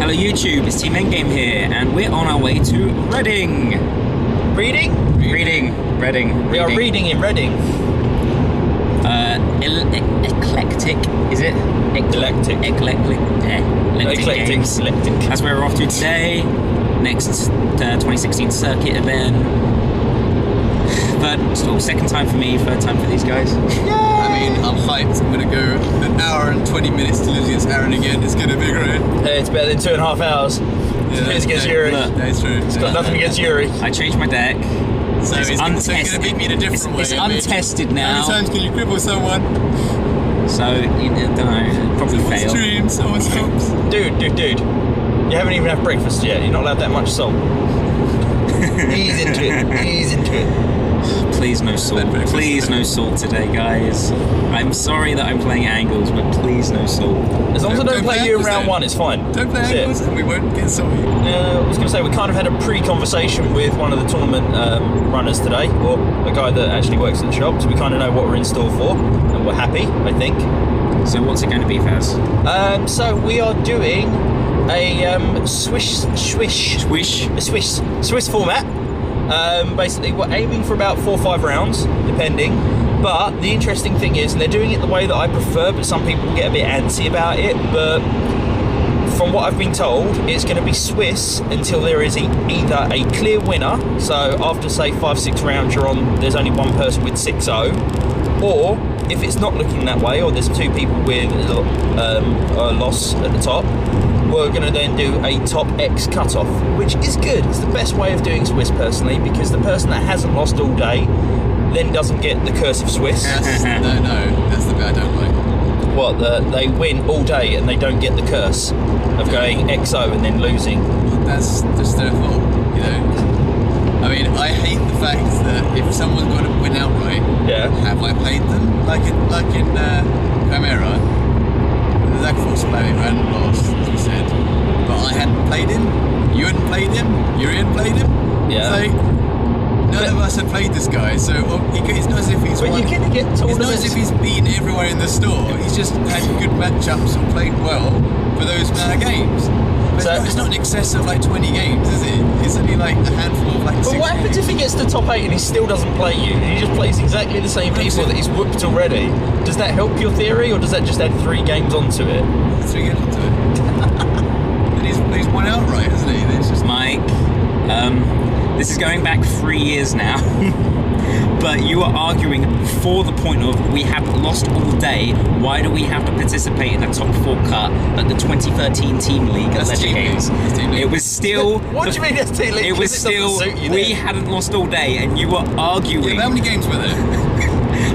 Hello YouTube, it's Team Endgame here, and we're on our way to Reading. Reading? Reading. We are reading in Reading. Eclectic, is it? Eclectic Games. That's where we're off to today. Next 2016 Circuit event. Second time for me, third time for these guys. Yay! I mean, I'm hyped. I'm going to go an hour and 20 minutes to lose against Aaron again. It's going to be great. Hey, it's better than 2.5 hours. It's against Yuri. That's true. It's got nothing against Yuri. I changed my deck. So he's going to beat me in a different way. It's untested now. How many times can you cripple someone? So, I don't know, probably fail. Someone's dream, someone's hopes. Dude. You haven't even had breakfast yet. You're not allowed that much salt. Ease into it. Please no salt. Please no salt today, guys. I'm sorry that I'm playing angles, but please no salt. As long as I don't play you in round one, it's fine. Don't play angles and we won't get salty. I was going to say, we kind of had a pre-conversation with one of the tournament runners today, or a guy that actually works at the shop, so we kind of know what we're in store for, and we're happy, I think. So what's it going to be, Faz? So we are doing a Swiss format. Basically, we're aiming for about 4 or 5 rounds, depending. But the interesting thing is, and they're doing it the way that I prefer, but some people get a bit antsy about it. But from what I've been told, it's going to be Swiss until there is either a clear winner. So after say 5-6 rounds, there's only one person with 6-0, or if it's not looking that way, or there's 2 people with a loss at the top, we're going to then do a top X cutoff, which is good. It's the best way of doing Swiss, personally, because the person that hasn't lost all day then doesn't get the curse of Swiss. No, that's the bit I don't like. What, they win all day and they don't get the curse of going XO and then losing? That's just their fault, you know? I mean, I hate the fact that if someone's going to win outright, have I played them? Like in Chimera, Zach forced play and lost, as we said, but I hadn't played him, you hadn't played him, Yuri hadn't played him. Yeah. So none of us had played this guy, so it's not as if he's won. You're going to get it's not as if he's been everywhere in the store. He's just had good matchups and played well for those amount of games. But it's not in excess of like 20 games, is it? It's only like a handful of like 6 But what happens if he gets to top 8 and he still doesn't play you? He just plays exactly the same people that he's whooped already. Does that help your theory, or does that just add 3 games onto it? 3 games onto it. And he's won outright, hasn't he? It's just Mike, this is going back 3 years now. But you are arguing for the point of we haven't lost all day. Why do we have to participate in the top 4 cut at the 2013 Team League at Eclectic Games? It was still. What do you mean that's Team League? It was still. We hadn't lost all day, and you were arguing. Yeah, how many games were there?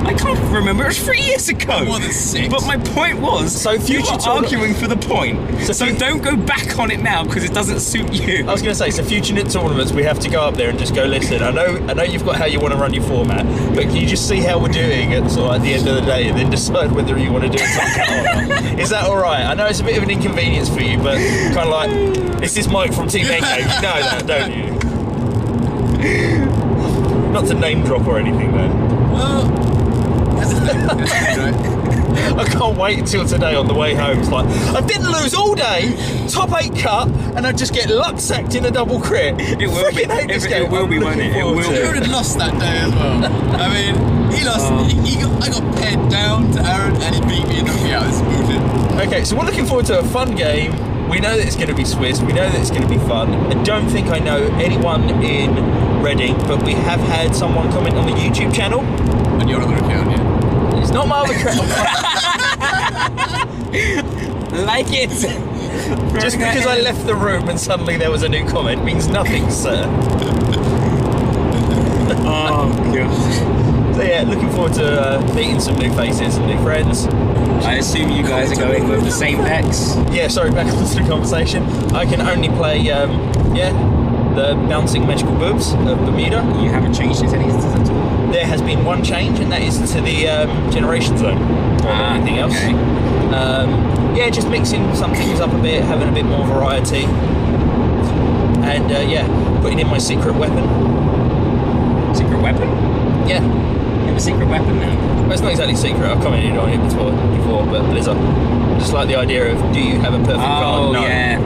I can't remember. It was 3 years ago. More than 6. But my point was, you were arguing for the point. So don't go back on it now because it doesn't suit you. I was going to say, so future NIT tournaments, we have to go up there and just go, listen, I know you've got how you want to run your format, but can you just see how we're doing at the end of the day and then decide whether you want to do a top cut or not? Is that all right? I know it's a bit of an inconvenience for you, but kind of like, this is Mike from Team Endgame. You know that, don't you? Not to name drop or anything, though. Well, I can't wait until today on the way home. It's like, I didn't lose all day, top 8 cut, and I just get luck sacked in a double crit. It will be, won't it? Yuri had lost that day as well. I mean, he lost. I got paired down to Aaron, and he beat me and knocked me out. This is bullshit. Okay, so we're looking forward to a fun game. We know that it's going to be Swiss. We know that it's going to be fun. I don't think I know anyone in Reading, but we have had someone comment on the YouTube channel. On your other account, yeah. It's not my other account. Like it. Just because I left the room and suddenly there was a new comment means nothing, sir. Oh, God. So yeah, looking forward to meeting some new faces and new friends. I assume you guys are going with the same decks? Yeah, sorry, back to the conversation. I can only play, the bouncing magical boobs of Bermuda. You haven't changed it at all? There has been one change, and that is to the generation zone, more than anything else. Okay. Yeah, just mixing some things up a bit, having a bit more variety, and putting in my secret weapon. Secret weapon? Yeah. You have a secret weapon now? Well, it's not exactly secret. I've commented on it before, but Blizzard. Just like the idea of, do you have a perfect card? Oh, no. yeah.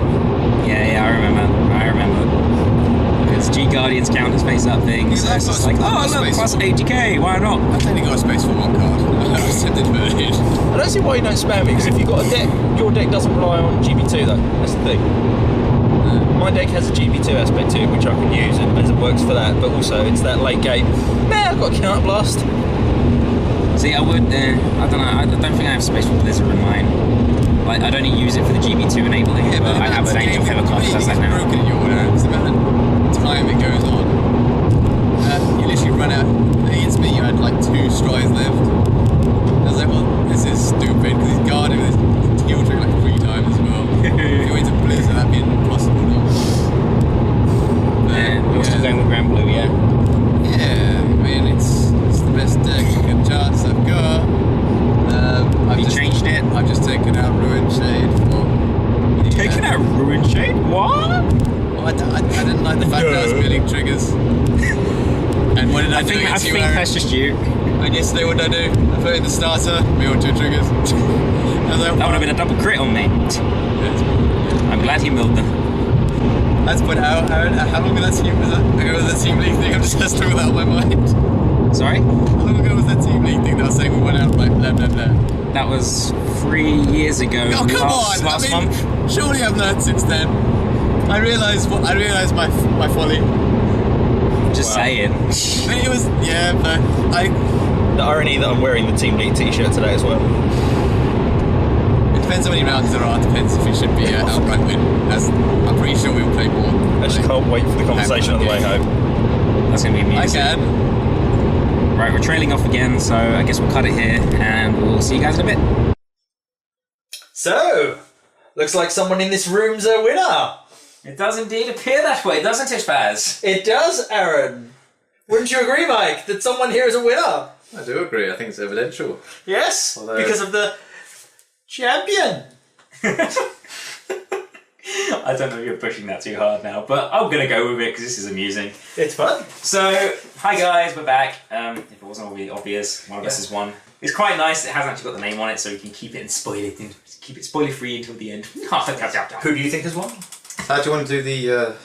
experience counters face up things. So it's just like, oh look, plus 80k, why not? I've only got a space for one card. I was tempted to put it in. I don't see why you don't spam it, because if you've got a deck, your deck doesn't rely on GB2 though. That's the thing. My deck has a GB2 aspect to it, which I can use, and it works for that, but also it's that late game. Man, I've got a counter blast. See, I would, I don't know, I don't think I have space for Blizzard in mine. Like, I'd only use it for the GB2 enabling, but I have an Angel Feather card that does that now. Broken in your order. It's about the time it goes on. You literally run out. Against me, you had like 2 strides left. I was like, well, this is stupid, because he's guarding this skill trick like 3 times as well. If you went to Blizzard, that'd be impossible now. We're still going with Grand Blue, yeah? Yeah, I mean, it's the best deck chance I've got. Have you changed it? I've just taken out Ruin Shade for... Taken out Ruin Shade? What? Well, I didn't like the fact that I was building triggers. And what did I do? I think that's just you. And yesterday, what did I do? I put in the starter, build 2 triggers. I was like, that would have been a double crit on me. I'm glad you milled them. That's but how long ago that team was that? Ago was that team league thing? I'm just still with that on my mind. Sorry? How long ago was that team league thing that I was saying we went out like blah blah blah? That was 3 years ago. Oh come last month. Surely I've learned since then. I realised my folly. Just saying. But it was but The irony that I'm wearing the Team League t-shirt today as well. It depends how many rounds there are. Depends if it should be an outright win. I'm pretty sure we will play more. I just can't wait for the conversation on the way home. That's going to be amusing. I can. Right, we're trailing off again, so I guess we'll cut it here, and we'll see you guys in a bit. So, looks like someone in this room's a winner. It does indeed appear that way, doesn't it, Spaz? It does, Aaron. Wouldn't you agree, Mike, that someone here is a winner? I do agree. I think it's evidential. Yes, because of the champion. I don't know if you're pushing that too hard now, but I'm going to go with it because this is amusing. It's fun. So, hi guys, we're back. If it wasn't already obvious, one of us has won. It's quite nice, it hasn't actually got the name on it, so we can keep it and spoil it, and keep it spoiler free until the end. Who do you think has won? How do you want to do the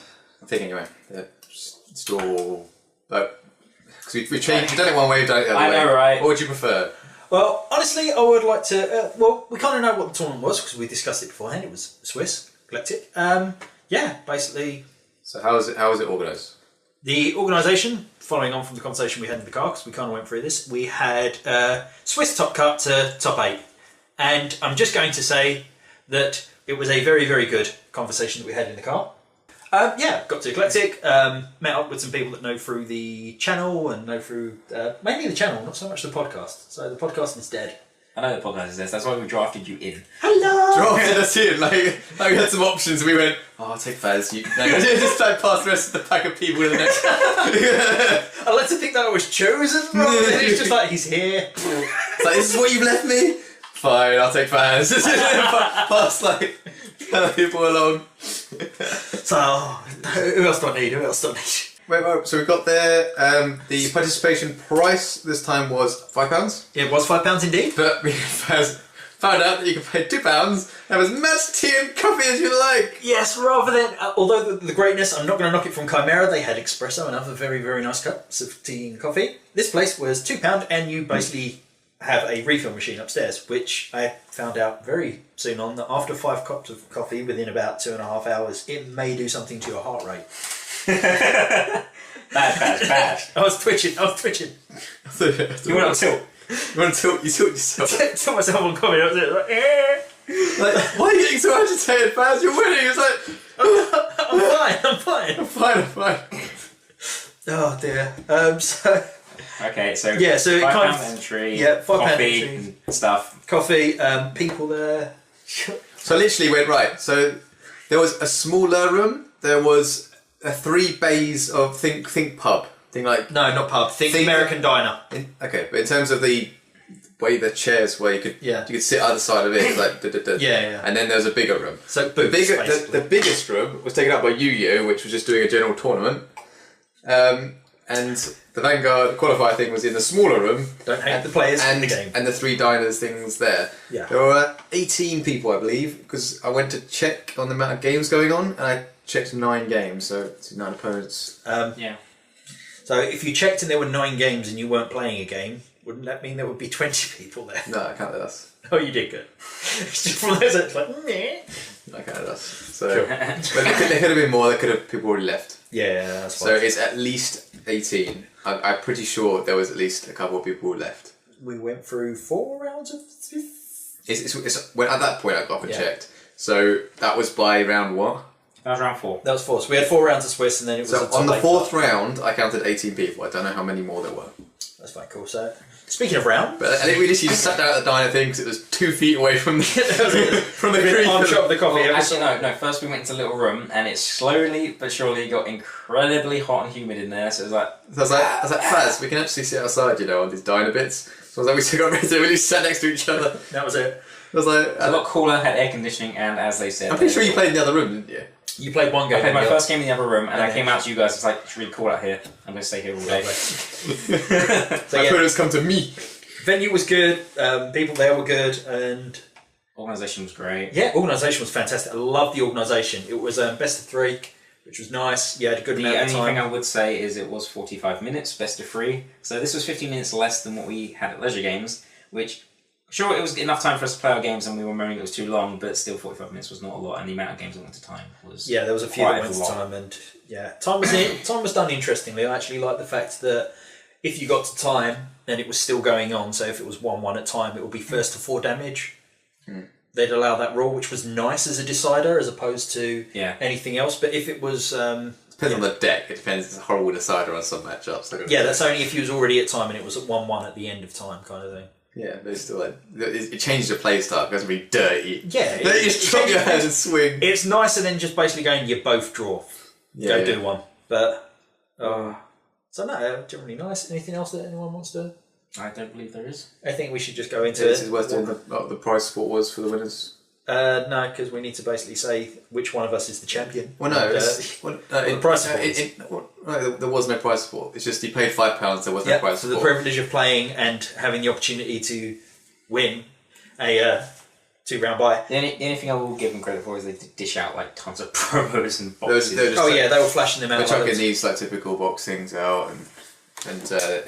thing anyway? The store... Because we've changed, we've done it one way, we've done it the other way. I know, right? What would you prefer? Well, honestly, I would like to... well, we kind of know what the tournament was, because we discussed it beforehand. It was Swiss, Eclectic. Yeah, basically... So how was it organised? The organisation, following on from the conversation we had in the car, because we kind of went through this, we had Swiss top cut to top 8. And I'm just going to say that it was a very, very good conversation that we had in the car. Yeah, got to Eclectic, met up with some people that know through the channel and know through mainly the channel, not so much the podcast. So the podcast is dead. I know the podcast is dead, that's why we drafted you in. Hello! Drafted us in, like we had some options, we went, oh, I'll take Faz, just like past the rest of the pack of people to the next. I like to think that I was chosen, rather than it's just like, he's here. It's like, this is what you've left me? Fine, I'll take Faz. Pass like people along. So, who else do I need? Wait, so we got there, the participation price this time was £5. It was £5 indeed. But we found out that you could pay £2 and have as much tea and coffee as you like. Yes, rather than, although the greatness, I'm not going to knock it from Chimera, they had espresso and other very, very nice cups of tea and coffee. This place was £2 and you basically have a refill machine upstairs, which I found out very soon on that after 5 cups of coffee within about 2.5 hours, it may do something to your heart rate. Bad. I was twitching. You went on tilt. You want to tilt yourself? Tilt myself on coffee. I was like, like, why are you getting so agitated, Baz? You're winning. It's like, I'm fine. Oh dear. Okay, so yeah, so £5 kind of, entry, yeah, £5 coffee entry, and stuff. Coffee, people there. So literally went right. So there was a smaller room. There was 3 bays of think pub. Think like no, not pub. Think American diner. Okay, but in terms of the way the chairs where you could sit either side of it like yeah. And then there was a bigger room. So the biggest room was taken up by Yu-Gi-Oh, which was just doing a general tournament. And the Vanguard qualifier thing was in the smaller room. Don't hate the players and, in the game. And the 3 diners things there. Yeah. There were 18 people, I believe, because I went to check on the amount of games going on, and I checked 9 games, so it's 9 opponents. Yeah. So if you checked and there were 9 games and you weren't playing a game, wouldn't that mean there would be 20 people there? No, I counted us. Oh, you did good. It's just one of those that's like, meh. I counted us. So, but there could have been more. There could have people already left. Yeah, that's fine. So it's at least 18. I'm pretty sure there was at least a couple of people who left. We went through 4 rounds of... Well, at that point, I got up and checked. So that was by round what? That was round 4. That was 4. So we had 4 rounds of Swiss, and then it was. So on the 4th round, I counted 18 people. I don't know how many more there were. That's fine, cool. So speaking of round, but I think we just sat down at the diner thing because it was 2 feet away from the from the creek. I'm shop the coffee. Well, actually, no. First we went into a little room, and it slowly but surely got incredibly hot and humid in there. So it was like, I was like, Faz, we can actually sit outside, on these diner bits. So I was like, we took our beds and we just sat next to each other. That was it. I was like, it was a lot cooler, had air conditioning, and as they said, I'm pretty sure you played in the other room, didn't you? You played one game. I played my first game in the other room, and I came out to you guys. It's like, it's really cool out here. I'm going to stay here all day. So my opponents come to me. Venue was good. People there were good, and organisation was great. Yeah, organisation was fantastic. I loved the organisation. It was best of 3, which was nice. You had a good amount of time. The only thing I would say is it was 45 minutes, best of 3. So this was 15 minutes less than what we had at Leisure Games, which. Sure, it was enough time for us to play our games, and we were moaning it was too long, but still 45 minutes was not a lot, and the amount of games that went to time was there was a few that went to time, and time was done interestingly. I actually like the fact that if you got to time, then it was still going on, so if it was 1-1 at time, it would be first to 4 damage. They'd allow that rule, which was nice as a decider, as opposed to anything else, but if it was... depends on the deck, it depends, it's a horrible decider on some matchups. That's only if you was already at time and it was at 1-1 at the end of time, kind of thing. Yeah, but it's still like it changes the play style. It doesn't be dirty. Yeah, you just drop your hand and swing. It's nicer than just basically going. You both draw. Go do one. But so no, generally nice. Anything else that anyone wants to? I don't believe there is. I think we should just go into. This is worth doing the prize sport was for the winners. No, because we need to basically say which one of us is the champion. Well, no, the prize support. There was no prize support. It's just you paid £5. There was no prize for support. the privilege of playing and having the opportunity to win a 2-round buy. The only thing I will give them credit for is they did dish out like tons of promos and boxes. They were flashing them out. They're chucking these like typical box things out and they're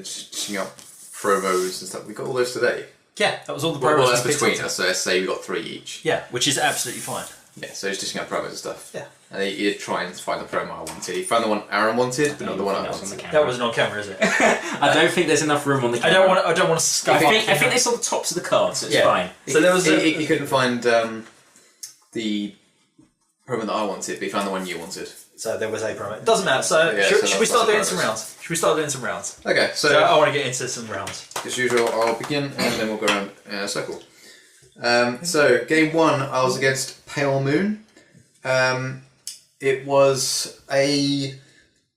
dishing out promos and stuff. We got all those today. Yeah, that was all the promos. Well, that's between us, so let's say we got 3 each. Yeah, which is absolutely fine. Yeah, so he's dishing out promos and stuff. Yeah. And he did try and find the promo I wanted. He found the one Aaron wanted, but not the one I wanted. That wasn't on camera, is it? I don't think there's enough room on the camera. I don't want to scuff I think they saw the tops of the cards, so it's fine. So there was he couldn't find the promo that I wanted, but he found the one you wanted. So there was a promo. It doesn't matter. So should we start doing some rounds? Okay, so I want to get into some rounds. As usual, I'll begin and then we'll go around in a circle. So game 1, I was against Pale Moon. It was I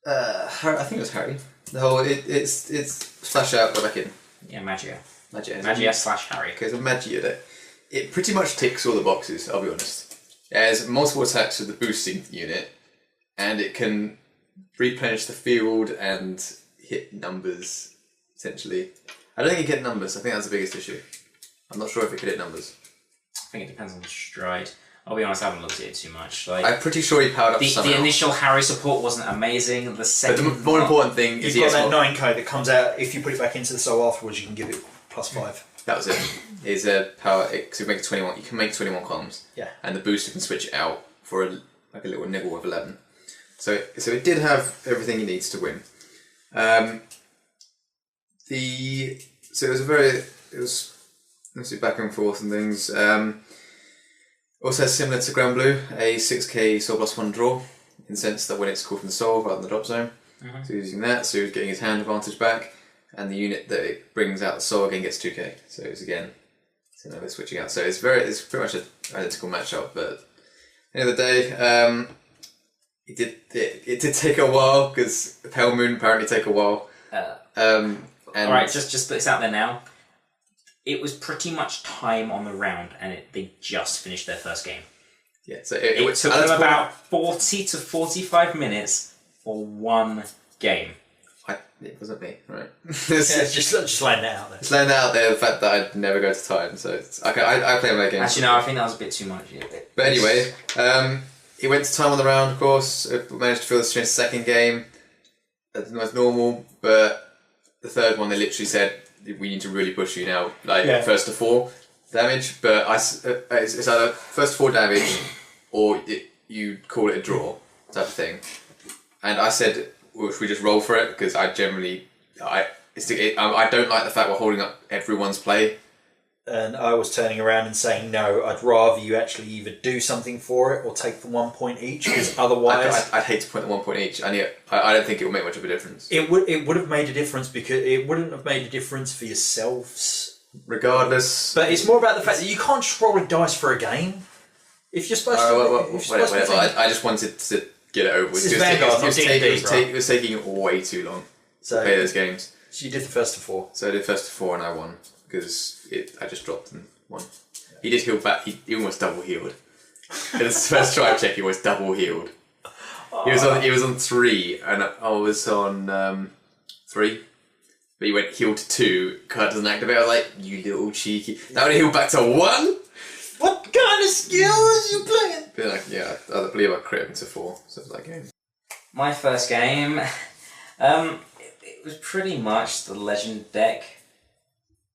think it was Harry. The whole it's flash out, go back in. Yeah, Magia / Harry. Okay, so Magia deck. It pretty much ticks all the boxes. I'll be honest. It has multiple attacks with the boosting unit, and it can replenish the field and hit numbers. Essentially, I don't think it can hit numbers. I think that's the biggest issue. I'm not sure if it could hit numbers. I think it depends on the stride. I'll be honest, I haven't looked at it too much. I'm pretty sure he powered up the initial Harry support wasn't amazing. The second, but the more important thing is you've got that 9 code that comes out. If you put it back into the soul afterwards, you can give it +5. That was it. Is a power because you make 21. You can make 21 columns. Yeah. And the booster can switch it out for a little niggle of 11. So it did have everything it needs to win. It was obviously back and forth and things. Also similar to Grand Blue, a 6k soul +1 draw, in the sense that when it's called from the soul rather than the drop zone. Mm-hmm. So using that, so he's getting his hand advantage back, and the unit that it brings out the soul again gets 2k. So it's again, they're switching out. So it's pretty much an identical matchup, but at the end of the day, it did take a while, because Pale Moon apparently take a while. Alright, just put this out there now. It was pretty much time on the round, and they just finished their first game. Yeah, so it took them about 40 to 45 minutes for one game. It wasn't me, right? just laying that out there. Just laying that out there, the fact that I'd never go to time, so I play my games. Actually, no, I think that was a bit too much. Yeah, but anyway, it went to time on the round, of course. It managed to fill the second game. as normal, but the third one they literally said we need to really push you now, like first to 4 damage. But it's either first to 4 damage or you call it a draw type of thing. And I said, well, should we just roll for it? Because I don't like the fact we're holding up everyone's play. And I was turning around and saying, no, I'd rather you actually either do something for it or take the 1 point each, because otherwise... I'd hate to point the 1 point each. I don't think it would make much of a difference. It would have made a difference, because it wouldn't have made a difference for yourselves. Regardless. But it's more about the fact that you can't just roll a dice for a game. If you're supposed to... Whatever. I just wanted to get it over with. This is Vanguard, not D&D, it was taking way too long to play those games. So you did the first to 4. So I did first to 4 and I won. Because I just dropped and won. He did heal back. He almost double healed. In his first tribe check, he was double healed. He was on 3, and I was on 3. But he went heal to 2. Card doesn't activate. I was like, you little cheeky. That would heal back to 1. What kind of skills you playing? But like, yeah, I believe I crit him to 4. So it was that game. My first game, it was pretty much the Legend deck.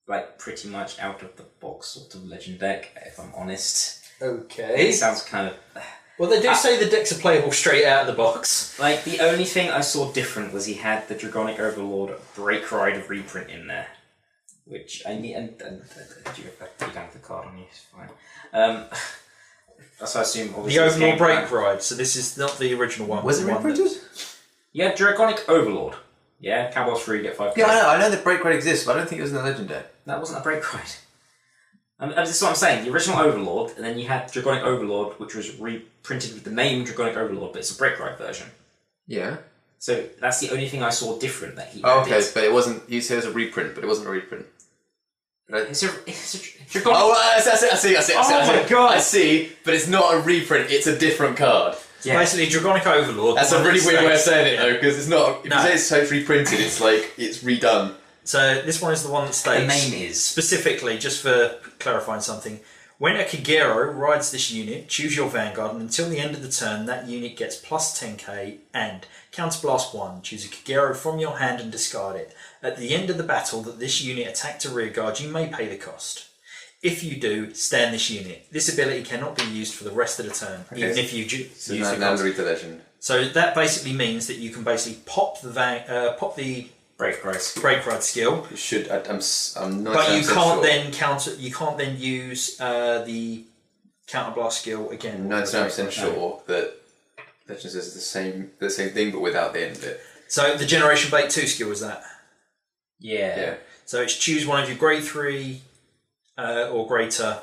Like, pretty much out of the box sort of Legend deck, if I'm honest. Okay. It sounds kind of... Well, they do say the decks are playable straight out of the box. Like, the only thing I saw different was he had the Dragonic Overlord Break Ride reprint in there. Which I need... And you don't have the card on you, it's fine. So I assume... The Overlord Break Ride, so this is not the original one. Was it reprinted? Yeah, Dragonic Overlord. Yeah, Cowboys free, get 5. Yeah, I know the Break Ride exists, but I don't think it was in the Legend deck. That wasn't a Break Ride. This is what I'm saying. The original Overlord, and then you had Dragonic Overlord, which was reprinted with the name Dragonic Overlord, but it's a Break Ride version. Yeah. So that's the only thing I saw different that he added. Okay, but it wasn't... You said it was a reprint, but it wasn't a reprint. It's a Dragonic... Oh, I see. Oh my god! I see, but it's not a reprint, it's a different card. Yeah. Basically, Dragonic Overlord... That's a really weird way of saying it, though, because it's not... If you say it's totally reprinted, it's like, it's redone. So, this one is the one that states... The name is... Specifically, just for clarifying something, when a Kagero rides this unit, choose your Vanguard, and until the end of the turn, that unit gets plus 10k, and Counterblast 1. Choose a Kagero from your hand and discard it. At the end of the battle that this unit attacked a rearguard, you may pay the cost. If you do, stand this unit. This ability cannot be used for the rest of the turn, even if you use the Legend. So that basically means that you can basically pop the Break Ride skill. You should. I'm not. But you can't then counter. You can't then use the Counterblast skill again. I'm 99% sure that Legends is the same thing, but without the end of it. So the Generation Bait 2 skill is that. Yeah. So it's choose one of your grade 3 or greater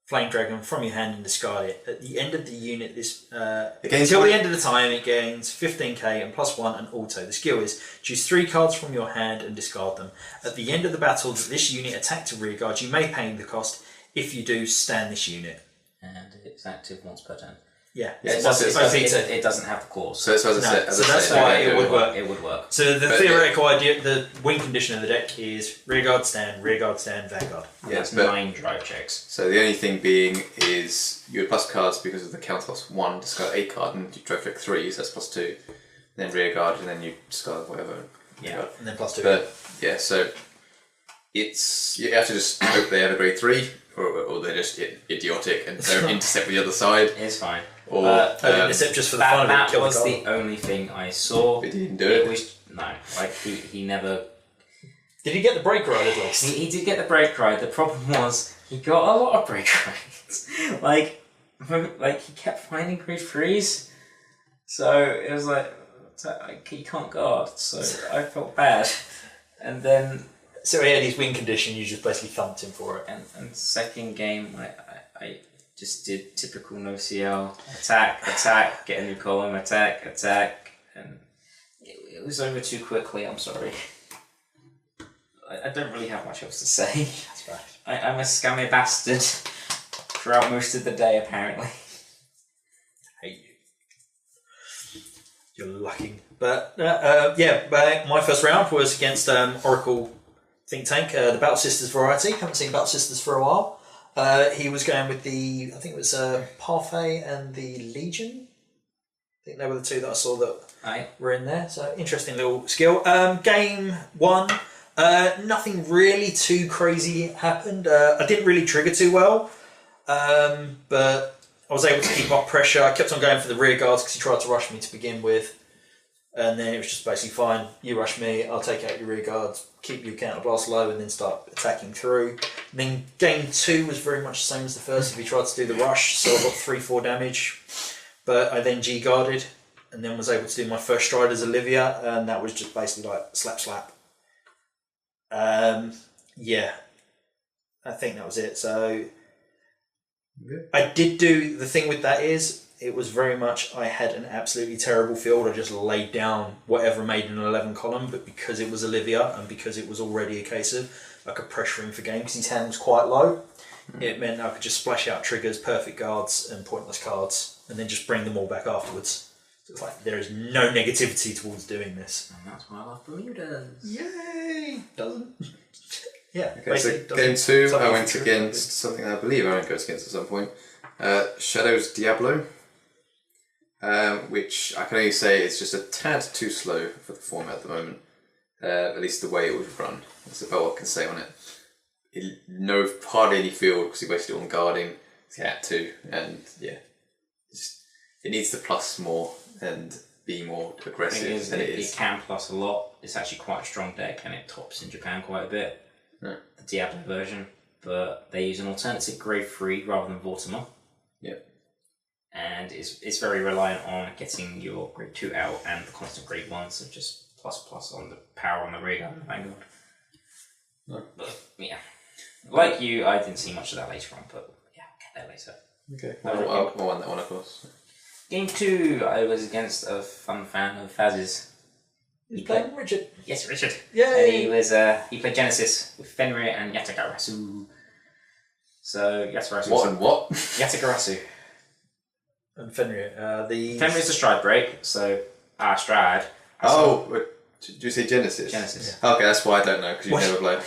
Flame Dragon from your hand and discard it. At the end of the unit, until the end of the time, it gains 15k and plus 1 and auto. The skill is choose 3 cards from your hand and discard them. At the end of the battle that this unit attacked a rearguard, you may pay the cost. If you do, stand this unit. And it's active once per turn. Yeah, it doesn't have the clause. So that's why it would work. It would work. So the theoretical idea, the win condition of the deck is rearguard, stand, Vanguard. Yes, 9 drive checks. So the only thing being is you would plus cards because of the counter plus 1, discard a card, and you drive check 3, so that's plus 2. Then rearguard, and then you discard whatever. Yeah, and then plus 2. But yeah, so you have to just hope they have a grade 3, or they're just idiotic and don't intercept with the other side. It's fine. Or intercept just for the fun of it. That was the only thing I saw. But he didn't do it. He never. Did he get the break ride at least? He did get the break ride. The problem was he got a lot of break rides. He kept finding grade 3s, so it was like he can't guard. So I felt bad, and then. So he had his win condition. You just basically thumped him for it. And second game, I just did typical no CL attack, get a new column, attack, and it was over too quickly. I'm sorry. I don't really have much else to say. That's right. I'm a scammy bastard throughout most of the day, apparently. I hate you. You're lucky. But my first round was against Oracle Think Tank, the Battle Sisters variety. Haven't seen Battle Sisters for a while. He was going with I think it was Parfait and the Legion. think they were the two that I saw that were in there. So interesting little skill. Game 1, nothing really too crazy happened. I didn't really trigger too well, but I was able to keep up pressure. I kept on going for the rear guards because he tried to rush me to begin with. And then it was just basically fine. You rush me, I'll take out your rear guards, keep your counterblast low, and then start attacking through. And then game 2 was very much the same as the first. If he tried to do the rush, so I got 3-4 damage. But I then G-guarded, and then was able to do my first stride as Olivia, and that was just basically like slap, slap. Yeah, I think that was it. So I did do the thing with that is. It was very much, I had an absolutely terrible field. I just laid down whatever made an 11 column, but because it was Olivia and because it was already a case of I could pressure him for game because his hand was quite low, it meant I could just splash out triggers, perfect guards and pointless cards and then just bring them all back afterwards. So it's like there is no negativity towards doing this. And that's why I love Bermudas. Yay! Doesn't. Yeah. Okay, so game 2 I went against something I believe I went against at some point. Shadow's Diablo. Which I can only say is just a tad too slow for the format at the moment. At least the way it was run. That's about what I can say on it. Hardly any field because he wasted it on guarding. He had to, and yeah, it needs to plus more and be more aggressive than it is. It can plus a lot. It's actually quite a strong deck, and it tops in Japan quite a bit. Yeah. The Diablo version, but they use an alternative grade 3 rather than Vortimer. Yeah. And it's very reliant on getting your grade 2 out and the constant grade 1, so just plus on the power on the rear guard and the Vanguard. No. But yeah, like you, I didn't see much of that later on, but yeah, I'll get there later. Okay, I won that one, of course. Game 2, I was against a fun fan of Faz's. He was playing Richard. Yes, Richard. Yay! And he played Genesis with Fenrir and Yatagarasu. So Yatagarasu. What and what? Yatagarasu. And Fenrir. Fenrir's a stride break, so stride. Did you say Genesis? Genesis. Yeah. Okay, that's why I don't know, because you've never played.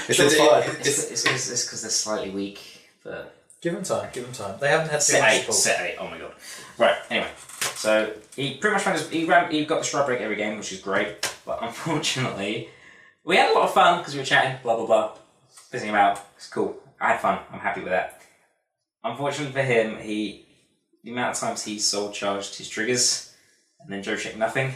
It's because they're slightly weak, but... Give them time. They haven't had Set 8, oh my god. Right, anyway. So, he pretty much he got the stride break every game, which is great, but unfortunately, we had a lot of fun, because we were chatting, blah blah blah, pissing him out. It's cool. I had fun, I'm happy with that. Unfortunately for him, the amount of times he soul charged his triggers and then Joe checked nothing.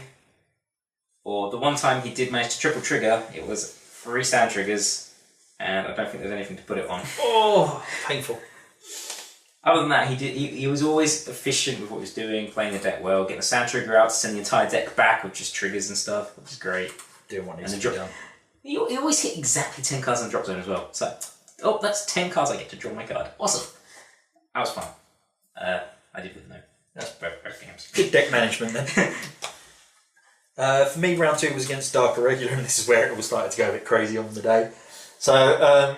Or the one time he did manage to triple trigger, it was 3 stand triggers, and I don't think there's anything to put it on. Oh, painful. Other than that, he was always efficient with what he was doing, playing the deck well, getting the stand trigger out to send the entire deck back with just triggers and stuff, which is great. Doing what needs to be done. He always hit exactly 10 cards in the drop zone as well. So, that's 10 cards I get to draw my card. Awesome. That was fun. I did with no. That's both games. Good deck management then. For me, round 2 was against Dark Irregular, and this is where it all started to go a bit crazy on the day. So, I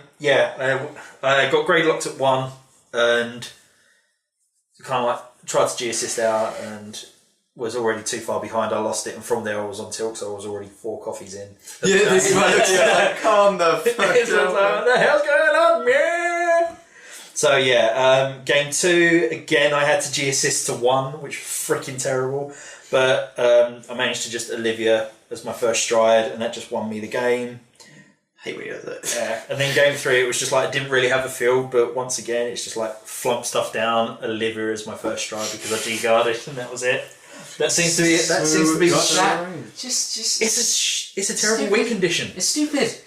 got grade locked at 1, and kind of like tried to G-assist out, and was already too far behind. I lost it, and from there I was on tilt, so I was already 4 coffees in. Yeah, this is what it looks like. Calm the fuck down. What the hell's going on, man? So game 2, again I had to G-assist to 1, which was freaking terrible. But I managed to just Olivia as my first stride, and that just won me the game. I hate when he does that. Yeah, and then game 3, it was just like I didn't really have a field, but once again, it's just like flump stuff down. Olivia as my first stride because I G-guarded, and that was it. That seems to be it. That seems to be that. It's a terrible win condition. It's stupid.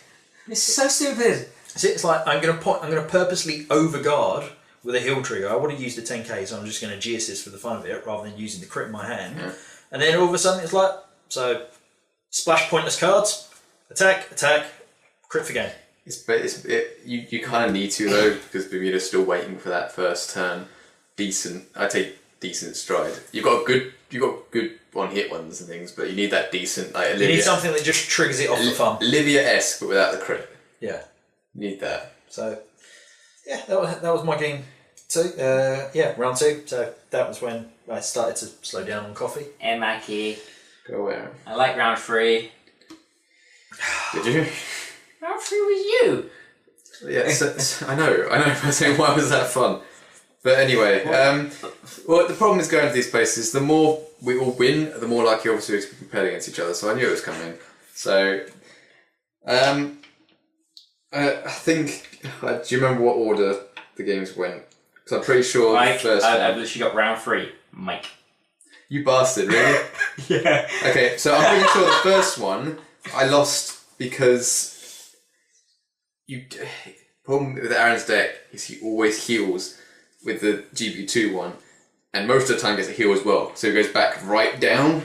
It's so stupid. So it's like I'm gonna purposely overguard with a heal trigger. I would have used the 10k, so I'm just gonna G-assist for the fun of it rather than using the crit in my hand. Yeah. And then all of a sudden it's like, so splash pointless cards, attack, crit for game. You kind of need to though, because Bermuda's still waiting for that first turn. I take decent stride. You've got good one-hit ones and things, but you need that decent like Olivia. You need something that just triggers it off the fun. Olivia-esque, but without the crit. Yeah. You need that. So, yeah, that was my game 2. Round 2. So that was when I started to slow down on coffee. And Mackie. Go where? I like round 3. Did you? Round 3 was you. Yeah, I know. But saying, why was that fun? But anyway, well, the problem is going to these places. The more we all win, the more likely obviously to be compared against each other. So I knew it was coming. So, I think. Do you remember what order the games went? Because I'm pretty sure Mike, the first I've literally got round 3. Mike. You bastard, really? Yeah. Okay, so I'm pretty sure the first one I lost because problem with Aaron's deck is he always heals with the GB2 one, and most of the time gets a heal as well. So he goes back right down.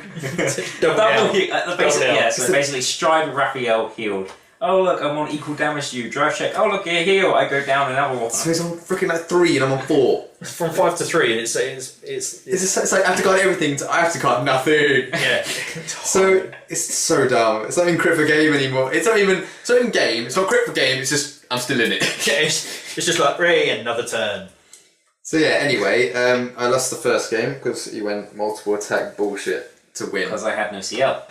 Double heal. So basically Stride with Raphael healed. Oh look, I'm on equal damage to you. Drive check. Oh look, you heal. I go down another one. So he's on freaking like 3 and I'm on 4. It's from 5 to 3 and it's like I have to guard everything. I have to guard nothing. Yeah. So it's so dumb. It's not even crit for game anymore. It's not even game. It's not crit for game. It's just I'm still in it. Yeah, it's just like Ray, another turn. So yeah. Anyway, I lost the first game because you went multiple attack bullshit to win. Because I had no CL.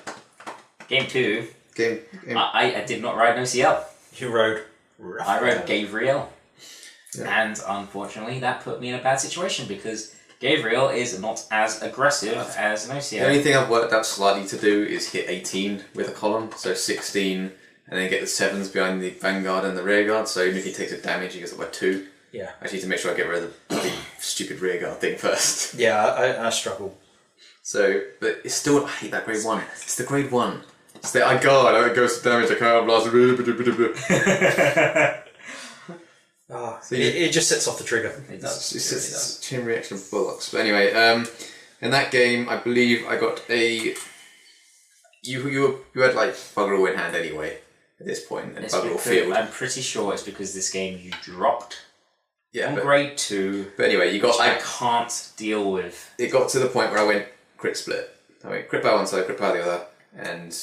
Game 2. I did not ride no CL. You rode. I rode Gabriel. Yeah. And unfortunately that put me in a bad situation because Gabriel is not as aggressive as no CL. The only thing I've worked out slightly to do is hit 18 with a column, so 16, and then get the 7s behind the Vanguard and the Rearguard, so even if he takes a damage he gets it by 2. Yeah. I just need to make sure I get rid of the stupid Rearguard thing first. Yeah, I struggle. So, but it's still, I hate that grade 1. It's the grade 1. It's the, I goes to damage, I can't blast. So it just sets off the trigger. It does. It's chain reaction of bullocks. But anyway, in that game, I believe I got a. You had like Bugger in hand anyway at this point, and Bugger field. I'm pretty sure it's because this game you dropped. Yeah, on grade 2. But anyway, you got. I can't deal with. It got to the point where I went crit split. I went crit power one side, crit power the other, and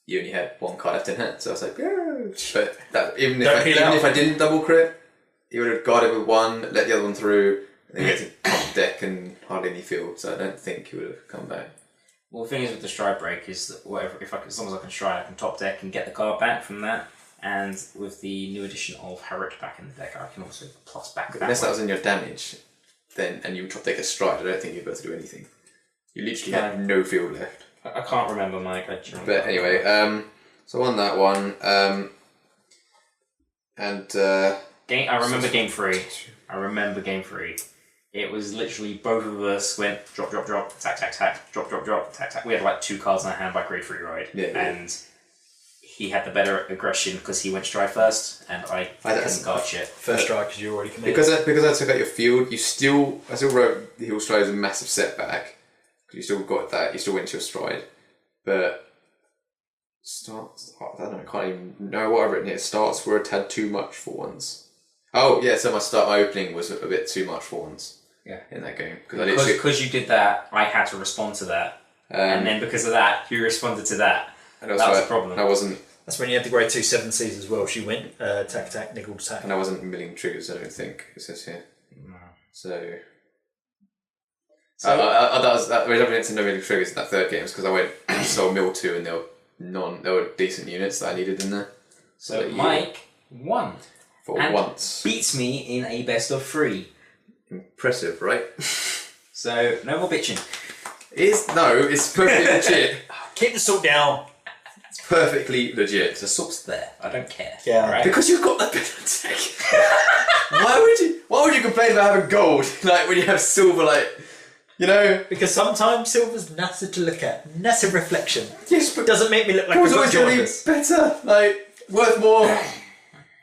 you only had 1 card left in hand. So I was like, yeah. But that, even if I didn't double crit, he would have guarded with 1, let the other one through, and then get to top deck and hardly any field. So I don't think he would have come back. Well, the thing is with the stride break is that whatever, as long as I can stride, I can top deck and get the card back from that. And with the new addition of Harrod back in the deck, I can also plus back. Unless that was in your damage, then and you top deck a stride, I don't think you'd be able to do anything. You literally had no field left. I can't remember, Mike. But anyway, so I won that one, I remember game 3. I remember game 3. It was literally both of us went drop, drop, drop, attack, attack, attack, drop, drop, drop, attack, attack. We had like 2 cards in our hand by grade 3 ride, and he had the better aggression because he went stride first, and I couldn't guard shit. First stride because you already committed. Because I took out your field, I still wrote the heal stride as a massive setback. You still got that, you still went to your stride. But I don't know, I can't even know what I've written here. Starts were a tad too much for once. Oh yeah, so my opening was a bit too much for once. Yeah. In that game. Because you did that, I had to respond to that. And then because of that, you responded to that. And that was the problem. That's when you had the grade 2 7Cs as well. She went attack, attack, nickel, attack. And I wasn't milling triggers, I don't think, it says here. No. So that was the reason I went into no milling triggers in that third game, because I went so mill 2 and there were decent units that I needed in there. So Mike won. For once. Beats me in a best of 3. Impressive, right? So, no more bitching. It's perfectly legit. Keep the salt down. It's perfectly legit. The salt's there. I don't care. Yeah. Right? Because you've got the better deck. Why would you complain about having gold? Like when you have silver, like, you know? Because sometimes silver's nicer to look at. Nicer reflection. Yes, but doesn't make me look like gold's always going to be better. Like, worth more.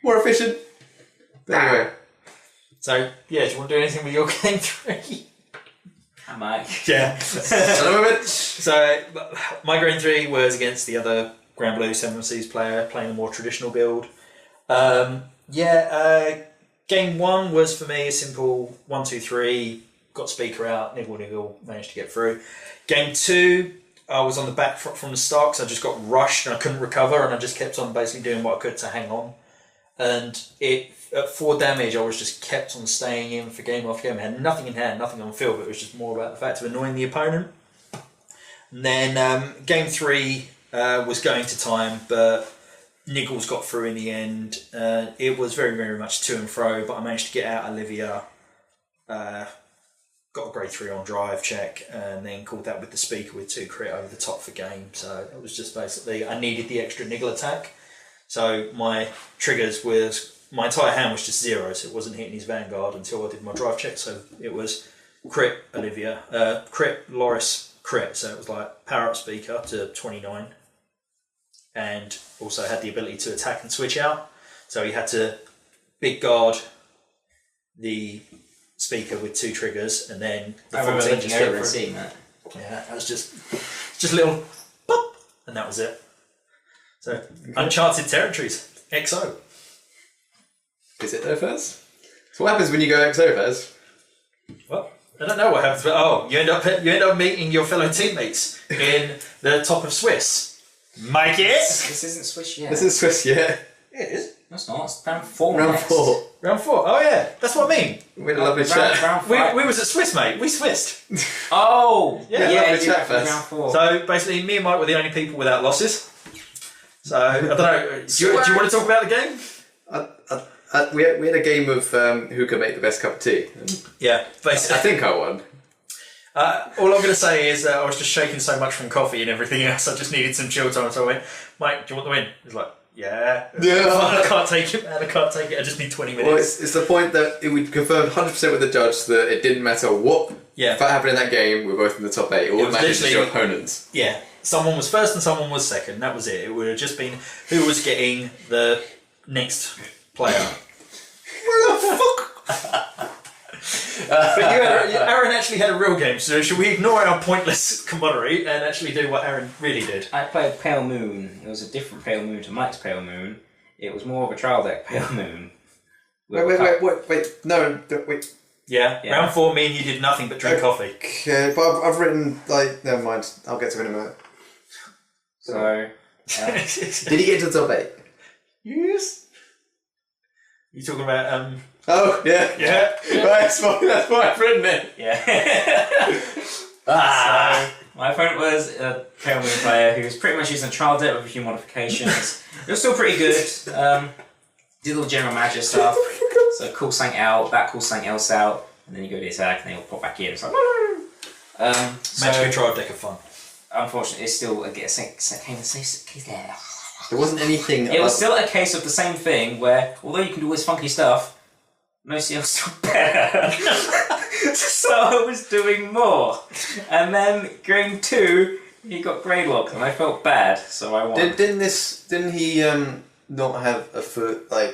More efficient. But anyway. So, yeah, do you want to do anything with your game 3? Mike. Yeah. So, my grade 3 was against the other Grand Blue 7Cs player, playing a more traditional build. Game 1 was for me a simple 1, 2, 3, got speaker out, niggle, niggle, managed to get through. Game 2, I was on the back foot from the start because I just got rushed and I couldn't recover, and I just kept on basically doing what I could to hang on. And at 4 damage, I was just kept on staying in for game after game. I had nothing in hand, nothing on field, but it was just more about the fact of annoying the opponent. And then game 3 was going to time, but Niggles got through in the end. It was very, very much to and fro, but I managed to get out Olivia got a grade 3 on drive check, and then called that with the speaker with 2 crit over the top for game. So it was just basically, I needed the extra niggle attack. So my triggers my entire hand was just 0, so it wasn't hitting his Vanguard until I did my drive check. So it was crit Olivia, crit Loris, crit. So it was like power up speaker to 29, and also had the ability to attack and switch out. So he had to big guard the speaker with 2 triggers, and then the I remember 14 looking just over went and for- seeing that. Yeah, that was just a little pop, and that was it. So uncharted territories. XO. Is it though, Fez? So what happens when you go XO, Fez? Well, I don't know what happens, but you end up meeting your fellow teammates in the top of Swiss. Make it. This isn't Swiss yet. This is Swiss, yeah. It is. No, it's not. It's round 4. Round next. 4. Round 4. Oh yeah, that's what I mean. We had a lovely chat. Round 5. We was at Swiss, mate. We Swissed. Oh! Yeah, Yeah, lovely you're chat round first. 4. So basically, me and Mike were the only people without losses. So I don't know. Do you want to talk about the game? We had a game of who could make the best cup of tea. Yeah, I basically. think I won. All I'm going to say is that I was just shaking so much from coffee and everything else. I just needed some chill time. So I went, Mike, do you want the win? He's like, yeah. I can't take it, man. I can't take it. I just need 20 minutes. Well, it's the point that we confirmed 100% with the judge that it didn't matter what happened in that game. We're both in the top 8. All that matters is your opponents. Yeah. Someone was first and someone was second. That was it. It would have just been who was getting the next player. Where the fuck? But Aaron actually had a real game, so should we ignore our pointless camaraderie and actually do what Aaron really did? I played Pale Moon. It was a different Pale Moon to Mike's Pale Moon. It was more of a trial deck Pale Moon. Wait. No, wait. Yeah. Round 4, me and you did nothing but drink coffee. Okay, but I've written, never mind. I'll get to it in a minute. So... Did he get to the top 8? Yes. You talking about Oh, yeah. Yeah. Right, that's why I've written it. Yeah. So, my opponent was a Pale Moon player who was pretty much using a trial deck with a few modifications. It was still pretty good. Did all the general magic stuff. So calls something out, that calls something else out, and then you go to the attack and then you'll pop back in. It's like Magic trial deck of fun. Unfortunately, it's still there wasn't anything. It was still a case of the same thing where, although you can do all this funky stuff, no CL's still better. So I was doing more. And then game 2, he got grade locked and I felt bad, so I won. Didn't he not have a foot I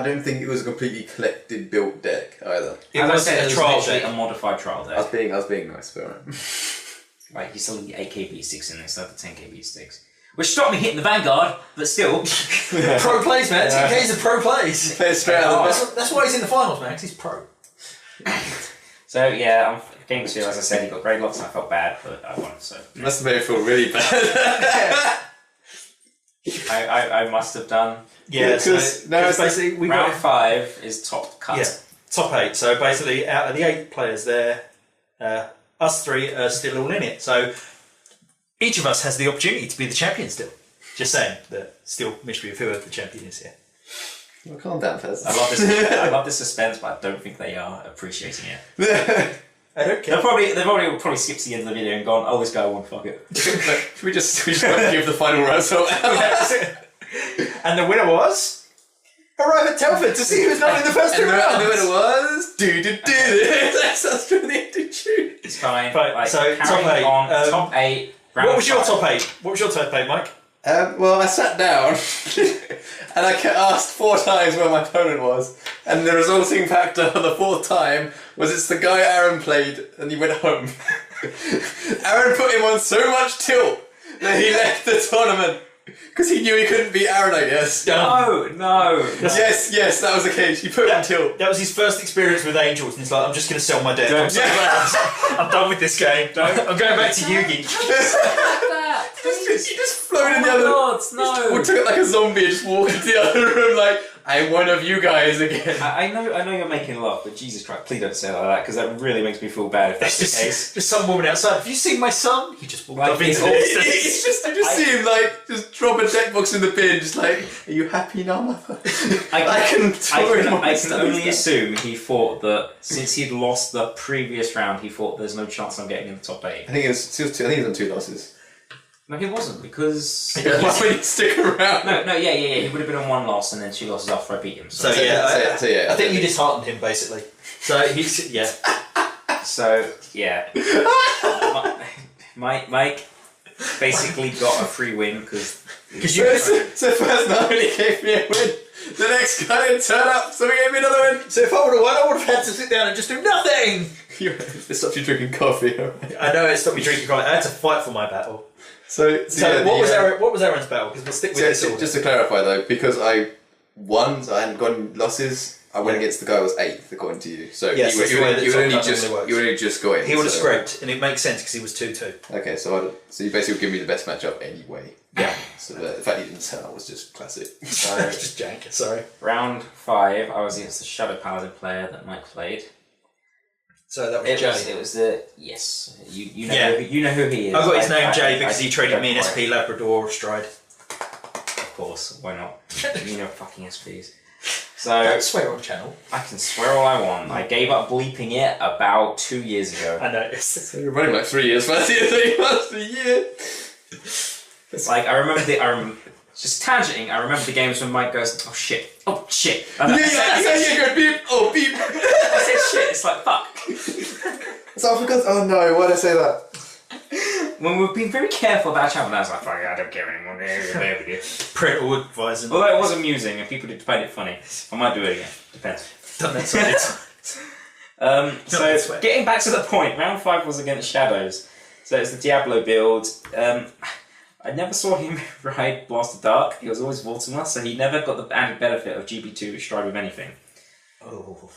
don't think it was a completely collected built deck either. As I said, a it was trial literally deck. a modified trial deck. I was being nice, but Like, you still need 8KB sticks in there instead of the 10KB sticks. Which stopped me hitting the Vanguard, but still. Pro plays, man. TK's a pro plays. Play straight out That's why he's in the finals, man, because he's pro. So, yeah, game 2, as I said, he got grade locked and I felt bad, but I won, so. Must have made me feel really bad. I must have done. Yeah, because basically we Round got 5 is top cut. Yeah, top 8. So basically, out of the 8 players there, us 3 are still all in it. So each of us has the opportunity to be the champion still. Just saying that still mystery of who the champion is here. Well, calm down, Fez. I love this suspense, but I don't think they are appreciating it. I don't care. They probably skip to the end of the video and gone, oh, this guy won, fuck it. Should we just give the final result? And the winner was arrive at Telford to see who's not in the first 2 rounds. And the winner was That's really into tune. It's fine. Right, so top carrying 8. on, top 8. What was your five. top 8? What was your top 8, Mike? Well, I sat down and I asked 4 times where my opponent was, and the resulting factor for the 4th time was it's the guy Aaron played, and he went home. Aaron put him on so much tilt that he left the tournament because he knew he couldn't beat Aaron, I guess. No. Yes, that was the case. He put him on tilt. That was his first experience with Angels, and he's like, I'm just going to sell my deck. I'm done with this game. I'm going back to Yugi. He just floated in the other room. No. Took it like a zombie and just walked into the other room like, I'm one of you guys again. I know you're making love, but Jesus Christ, please don't say it like that, because that really makes me feel bad if that's the case. Just some woman outside. Have you seen my son? He just walked up into It's just, I just see him like just drop a deck box in the bin, just like, are you happy now, mother? I can only assume he thought that since he'd lost the previous round, he thought there's no chance I'm getting in the top 8. I think he was on 2 losses. No, he wasn't, because... Why would he stick around? No, yeah. He would have been on 1 loss and then 2 losses after I beat him. So yeah, I think you disheartened him, basically. So he's, yeah. So, yeah. Mike basically got a free win, because... So first not only gave me a win, the next guy didn't turn up, so he gave me another win. So if I would have won, I would have had to sit down and just do nothing! It stopped you drinking coffee. I know, it stopped me drinking coffee. I had to fight for my battle. So yeah, what was Aaron's battle? Because we'll stick with this order. Just to clarify though, because I won, so I hadn't gotten losses, I went against the guy who was 8th, according to you. So yes, you would only just go in. He would have scraped, and it makes sense because he was 2-2. Okay, so you basically give me the best matchup anyway. Yeah. So the fact you didn't turn up was just classic. Just jank, sorry. Round 5, I was against the Shadow Paladin player that Mike played. So that was Jay. It was the... Yes. You know who he is. I got his name Jay because he traded me an SP Labrador Stride. Of course, why not? You know fucking SPs. So... Don't swear on channel. I can swear all I want. I gave up bleeping it about 2 years ago. I noticed. So you're running like 3 years past the year. Like, I remember just tangenting, I remember the games when Mike goes, oh shit. Yeah, go beep, oh beep. I said shit, it's like, fuck. So I forgot, oh no, why did I say that? When we've been very careful about channel, I was like, fuck it, I don't care anymore. Parental advising. Although it was amusing and people did find it funny. I might do it again. Depends. Done that so so, getting back to the point, round 5 was against Shadows. So it's the Diablo build. I never saw him ride Blast of Dark. He was always Vortimer, so he never got the added benefit of GB2 stride with anything. Oh.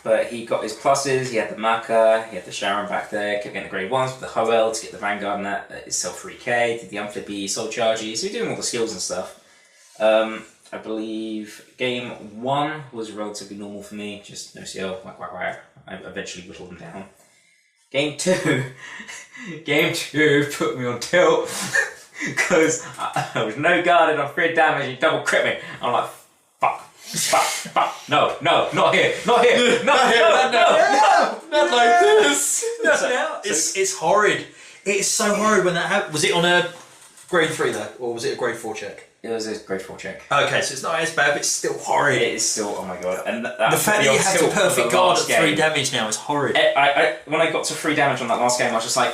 But he got his pluses, he had the Maka, he had the Sharon back there, kept getting the grade 1s with the Hoel to get the Vanguard and that itself 3k, did the Unflippy, Soul Chargy, so he's doing all the skills and stuff. I believe game 1 was relatively normal for me, just no CL, whack whack whack. I eventually whittled him down. Game 2 put me on tilt. Because I was no guarded on 3 damage, he double crit me. I'm like, fuck, no, not here, not like this. It's horrid. It's so horrid when that happened. Was it on a grade 3 though, or was it a grade 4 check? It was a grade 4 check. Okay, so it's not as bad, but it's still horrid. It is still, oh my god. And the fact that you have to perfect guard at 3 damage now is horrid. When I got to 3 damage on that last game, I was just like,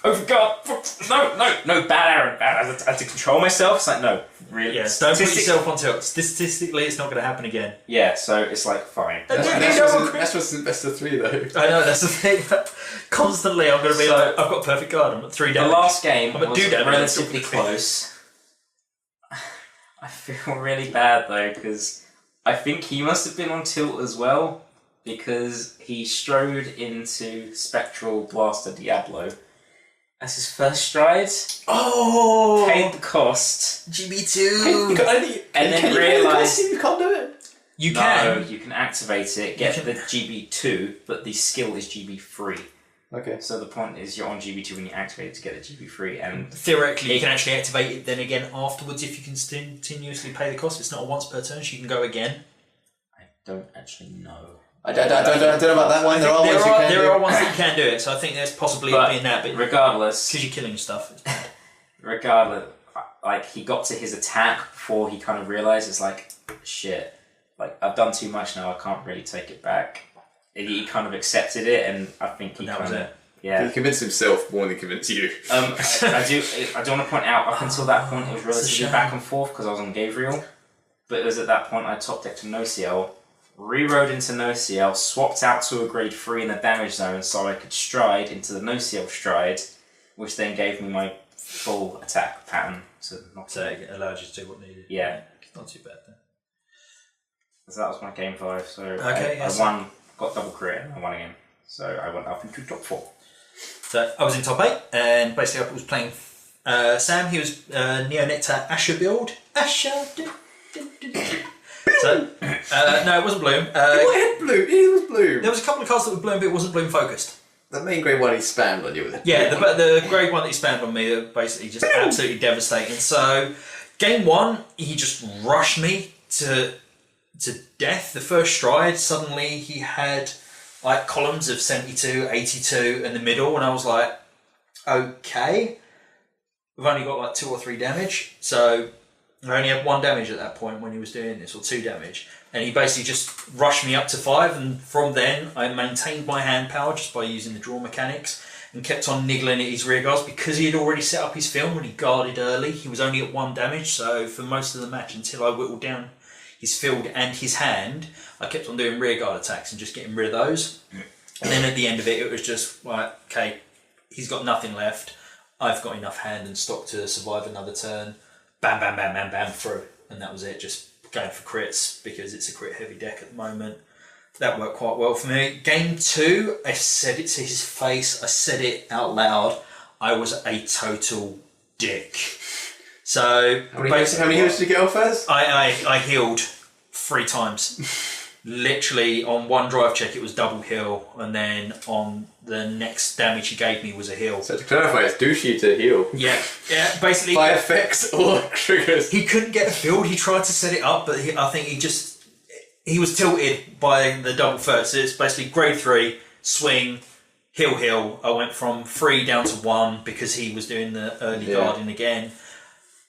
overguard, no, bad Aaron, bad. I had to control myself. It's like, no, really. Yes, don't put yourself on tilt. Statistically, it's not going to happen again. Yeah, so it's like, fine. That's what's in best of 3 though. I know, that's the thing. Constantly, I'm going to be like, I've got perfect guard, I'm at 3 damage. The last game was damage, relatively close. I feel really bad though, because I think he must have been on tilt as well, because he strode into Spectral Blaster Diablo as his first stride. Oh! Paid the cost. GB2! And then realised you can't do it. You can. No, you can activate it, get the GB2, but the skill is GB3. Okay. So the point is you're on GB2 when you activate it to get the GB3, and theoretically you can actually activate it then again afterwards if you can continuously pay the cost. It's not a once per turn, so you can go again. I don't actually know. I don't know about that one. There are ones that you can do it, so I think there's possibly being that. But regardless, because you're killing stuff. Regardless, like he got to his attack before he kind of realised it's like, shit, like I've done too much now. I can't really take it back. He kind of accepted it, and I think he kind of he convinced himself more than he convinced you. I do want to point out up until that point it was relatively back and forth because I was on Gabriel, but it was at that point I top decked to no CL. Rerode into no CL, swapped out to a grade 3 in the damage zone so I could stride into the no CL stride, which then gave me my full attack pattern. So it allowed you to do what needed. Yeah. Not too bad then. So that was my game 5. So okay, I won, got double crit, and I won again. So I went up into top 4. So I was in top 8, and basically I was playing Sam. He was Neo Nectar Asher build. Asher. So, no, it wasn't Bloom. What had Bloom? It was Bloom. There was a couple of cards that were Bloom, but it wasn't Bloom focused. The main grade one he spammed on you with it. Yeah, the grade one that he spammed on me are basically just absolutely devastating. So, game one, he just rushed me to death. The first stride, suddenly he had like columns of 72, 82 in the middle, and I was like, okay, we've only got like 2 or 3 damage, so I only had 1 damage at that point when he was doing this, or 2 damage, and he basically just rushed me up to 5, and from then I maintained my hand power just by using the draw mechanics and kept on niggling at his rear guards because he had already set up his film when he guarded early. He was only at 1 damage, so for most of the match until I whittled down his field and his hand, I kept on doing rear guard attacks and just getting rid of those. And then at the end of it, it was just like, okay, he's got nothing left. I've got enough hand and stock to survive another turn. Bam, bam, bam, bam, bam, through. And that was it, just going for crits because it's a crit heavy deck at the moment. That worked quite well for me. Game 2, I said it to his face, I said it out loud, I was a total dick. So How many heals did you get off first? I healed 3 times. Literally on one drive check it was double heal, and then on the next damage he gave me was a heal. So to clarify, it's douchey to heal. Yeah, basically. By effects or triggers. He couldn't get a field, he tried to set it up, but I think he was tilted by the double third. So it's basically grade 3, swing, heal. I went from 3 down to 1 because he was doing the early guarding again.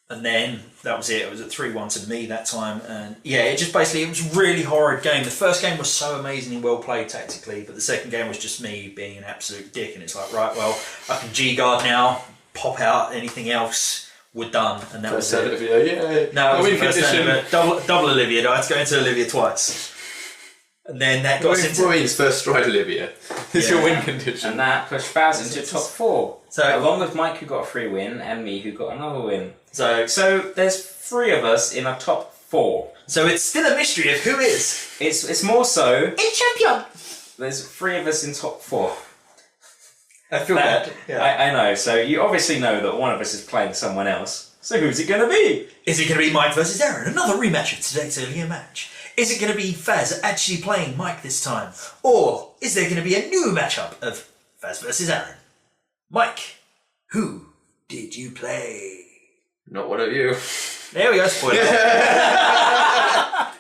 And then that was it. It was at 3-1 to me that time. And yeah, it just basically, it was a really horrid game. The first game was so amazingly well played tactically, but the second game was just me being an absolute dick. And it's like, right, well, I can G-guard now, pop out, anything else, we're done. And that was it. Olivia, yeah. No, it was the first turn of it. Double Olivia. I had to go into Olivia twice. And then that got us into... What means first stride Olivia? It's your win condition. And that pushed Faz into top 4. So along with Mike, who got a free win, and me, who got another win. So there's 3 of us in a top 4. So it's still a mystery of who is. It's more so... It's champion! There's 3 of us in top 4. I feel bad. Yeah. I know. So you obviously know that one of us is playing someone else. So who's it going to be? Is it going to be Mike versus Aaron? Another rematch of today's earlier match. Is it going to be Faz actually playing Mike this time? Or is there going to be a new matchup of Faz versus Aaron? Mike, who did you play? Not one of you. There we go, spoiler.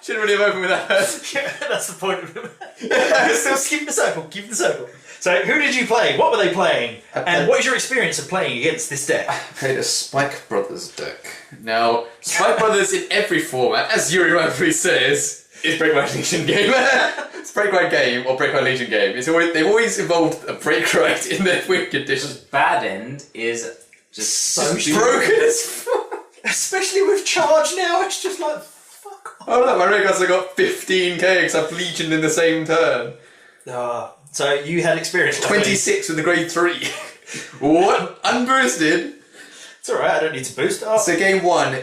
Shouldn't really have opened with that. Yeah, that's the point of it. Still keep the circle. So who did you play? What were they playing? And what is your experience of playing against this deck? I played a Spike Brothers deck. Now, Spike Brothers in every format, as Yuri rightfully says, is Break My Legion game. It's Break My Game or Break My Legion game. They've always involved a break right in their win condition. Bad end is just so broken as fuck. Especially with charge now, it's just like, fuck off. Oh look, my Ray I got 15k because I've Legion in the same turn. So you had experience. 26 with the grade 3. What? Unboosted. It's alright, I don't need to boost up. So game 1.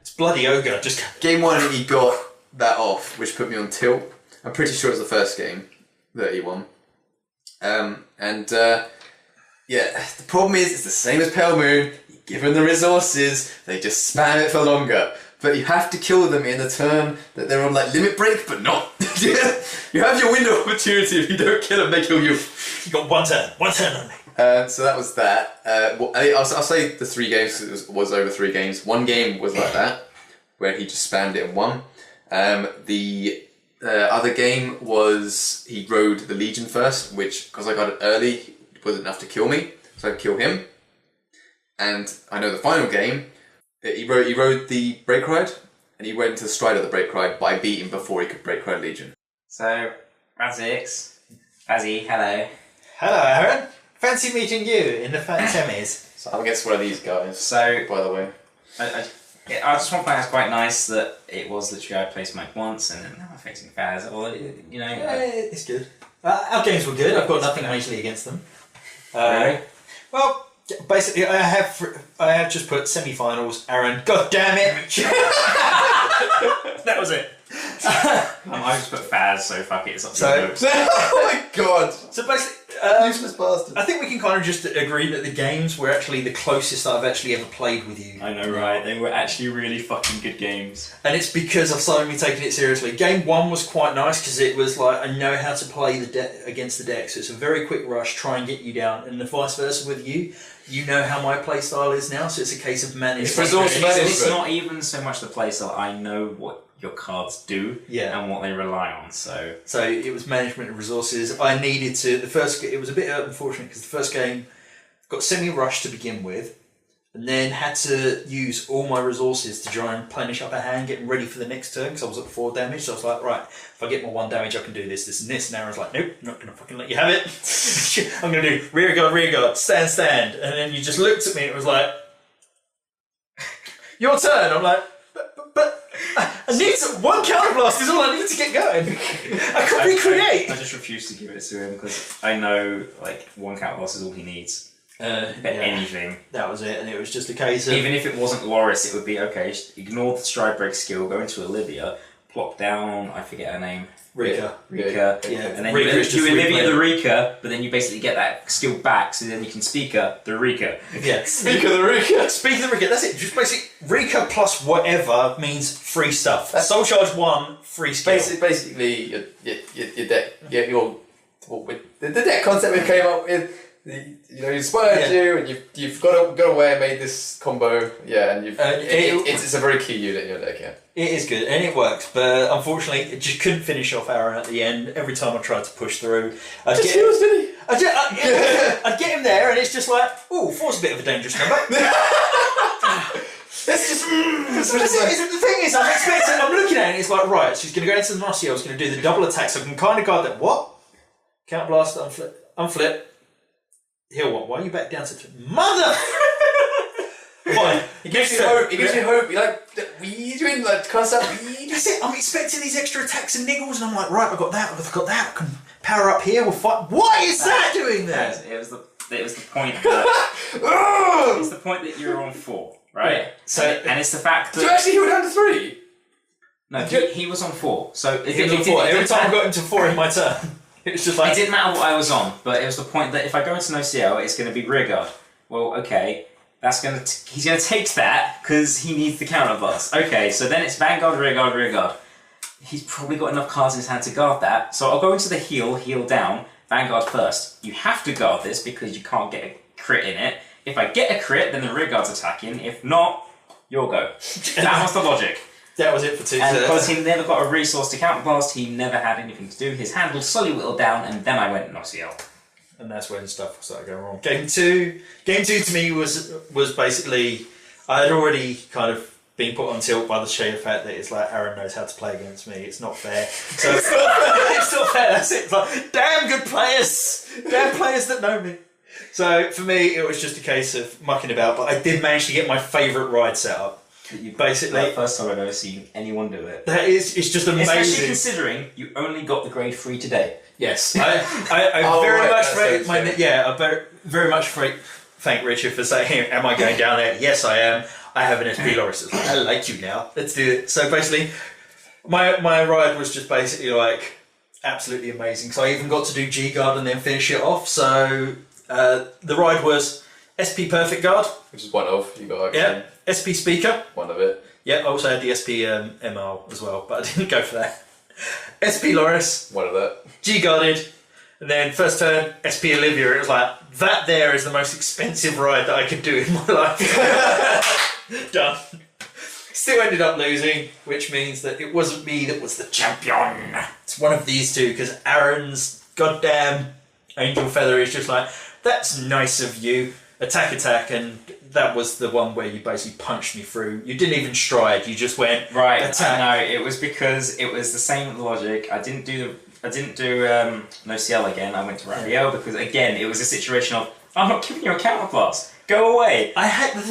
It's bloody ogre, Game 1 he got that off, which put me on tilt. I'm pretty sure it was the first game that he won. Yeah, the problem is it's the same as Pale Moon. Given the resources, they just spam it for longer. But you have to kill them in the turn that they're on like limit break, but not. You have your window of opportunity. If you don't kill them, they kill you. You got one turn only. So that was that. I'll say the 3 games was over 3 games. 1 game was like that, where he just spammed it and won. The other game was he rode the Legion first, which because I got it early wasn't enough to kill me, so I'd kill him. And I know the final game, he rode the break ride, and he went into the stride of the break ride by beating before he could break ride Legion. So, Razix, Fazzy, hello. Hello, Aaron. Fancy meeting you in the semis. So I'm against one of these guys. So, by the way, I just want to point out it's quite nice that it was literally I placed Mike once, and then now I'm facing Faz. Or you know, it's good. Our games were good. I've got nothing majorly against them. Really? Well. Basically, I have just put semi-finals. Aaron, god damn it! That was it. I just put Faz, so fuck it. It's not oh my god! So basically, Useless bastard. I think we can kind of just agree that the games were actually the closest that I've actually ever played with you. I know, right? They were actually really fucking good games. And it's because I've suddenly taken it seriously. Game 1 was quite nice because it was like, I know how to play against the deck, so it's a very quick rush, try and get you down, and the vice versa with you. You know how my playstyle is now, so it's a case of managing. It's not even so much the playstyle. I know what your cards do and what they rely on. So it was management of resources. I needed to. It was a bit unfortunate because the first game got semi-rushed to begin with, and then had to use all my resources to try and replenish up a hand, getting ready for the next turn because I was at 4 damage. So I was like, right, if I get my 1 damage, I can do this, this, and this. And Aaron's like, nope, not going to fucking let you have it. I'm going to do rear guard, stand. And then you just looked at me and it was like, your turn. I'm like, but I need one counterblast is all I need to get going. I could recreate. I just refuse to give it to him because I know like 1 counterblast is all he needs. Anything. That was it, and it was just a case of... Even if it wasn't Loris, it would be, okay, ignore the stride break skill, go into Olivia, plop down, I forget her name. Rika. Yeah. And then you Olivia the Rika, but then you basically get that skill back, so then you can Speaker the Rika. Yeah. Speaker the Rika, that's it. Just basically, Rika plus whatever means free stuff. Soul Charge 1, free skill. Basically, your deck, the deck concept we came up with. You inspired you, and you've got away and made this combo, and it's a very key unit in your deck, It is good, and it works, but unfortunately, it just couldn't finish off Aaron at the end. Every time I tried to push through, I'd get him there, and it's just like, ooh, 4's a bit of a dangerous number. The thing is, I'm looking at it, and it's like, right, she's going to go into the Nossi, I was going to do the double attack, so I can kind of guard that. What? Counterblast, unflip. Heal what? Why are you back down to 3? Mother! Fine. It gives you hope. You're like, you're doing like concept. That's it. I'm expecting these extra attacks and niggles, and I'm like, right, I've got that. I can power up here. We'll fight. Why is that doing that? It was the point that it was the point that you were on 4, right? So and it's the fact that you actually heal down to 3. No, he was on 4. So every time I got into 4 in my turn. It's just like... It didn't matter what I was on, but it was the point that if I go into no CL, it's going to be rear guard. Well, okay, he's going to take that because he needs the counterblast. Okay, so then it's Vanguard, rear guard. He's probably got enough cards in his hand to guard that, so I'll go into the heal down, Vanguard first. You have to guard this because you can't get a crit in it. If I get a crit, then the rear guard's attacking. If not, you'll go. That was the logic. That was it for 2 And turns. because he never got a resource to counterblast, he never had anything to do. His hand was slowly whittled down, and then I went Nossiel. And that's when stuff started going wrong. Game 2 to me was basically... I had already kind of been put on tilt by the sheer fact that it's like, Aaron knows how to play against me. It's not fair. So it's not fair. That's it. It's like, damn good players! Damn players that know me. So for me, it was just a case of mucking about, but I did manage to get my favourite ride set up. Basically, the first time I've ever seen anyone do it. It's just amazing. Especially considering you only got the grade 3 today. Yes, I very much thank Richard for saying, "Am I going down there?" Yes, I am. I have an SP Loris. I like you now. Let's do it. So basically, my ride was just basically like absolutely amazing. So I even got to do G guard and then finish it off. So the ride was SP Perfect Guard, which is one of you got. SP Speaker. One of it. Yeah, I also had the SP ML as well, but I didn't go for that. SP Loris. One of that. G guarded. And then first turn, SP Olivia. It was like, that there is the most expensive ride that I could do in my life. Done. Still ended up losing, which means that it wasn't me that was the champion. It's one of these two, because Aaron's goddamn Angel Feather is just like, that's nice of you. Attack, and that was the one where you basically punched me through. You didn't even stride, you just went right. Attack. No, it was because it was the same logic. I didn't do no CL again. I went to Raphael because again it was a situation of I'm not giving you a counterblast. Go away. I had the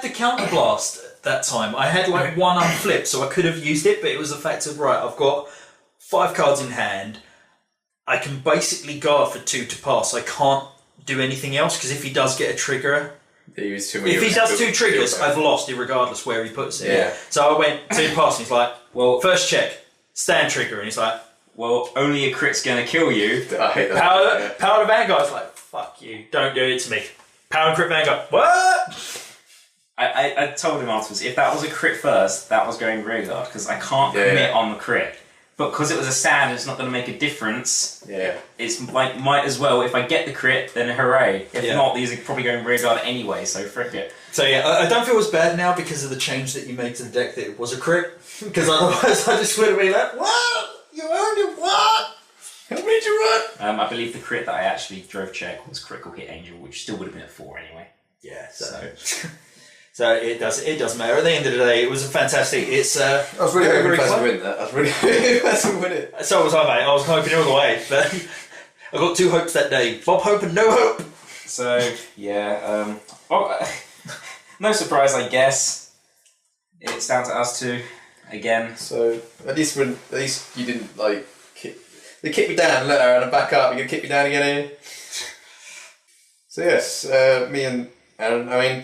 counterblast at that time. I had like one unflipped, so I could have used it, but it was the fact of right. I've got 5 cards in hand. I can basically guard for 2 to pass. I can't do anything else because if he does get a trigger, if he does 2 triggers, I've lost regardless where he puts it. Yeah. So I went 2 pass, and he's like, "Well, first check, stand trigger," and he's like, well, only a crit's gonna kill you. I hate that. Power to Vanguard's like, fuck you, don't do it to me. Power crit Vanguard, what? I told him afterwards, if that was a crit first, that was going rearguard, because I can't commit on the crit. But because it was a stand, it's not going to make a difference. Yeah. It's like, might as well, if I get the crit, then hooray. If not, these are probably going rearguard anyway, so frick it. So yeah, I don't feel as bad now because of the change that you made to the deck that it was a crit. Because otherwise I just would have been like, what? You owned it, what? How made you run? I believe the crit that I actually drove check was critical hit angel, which still would have been at 4 anyway. Yeah, so... So it doesn't matter. At the end of the day, it was a fantastic. It's I was really hoping you guys would win that. I was really hoping you guys would win it. So was I, mate. I was hoping all the way, but I got 2 hopes that day. Bob hope and no hope. So yeah, no surprise, I guess. It's down to us two again. So at least you didn't like they kicked me down, let her and back up. You're gonna kick me down again here. So yes, me and Aaron. I mean.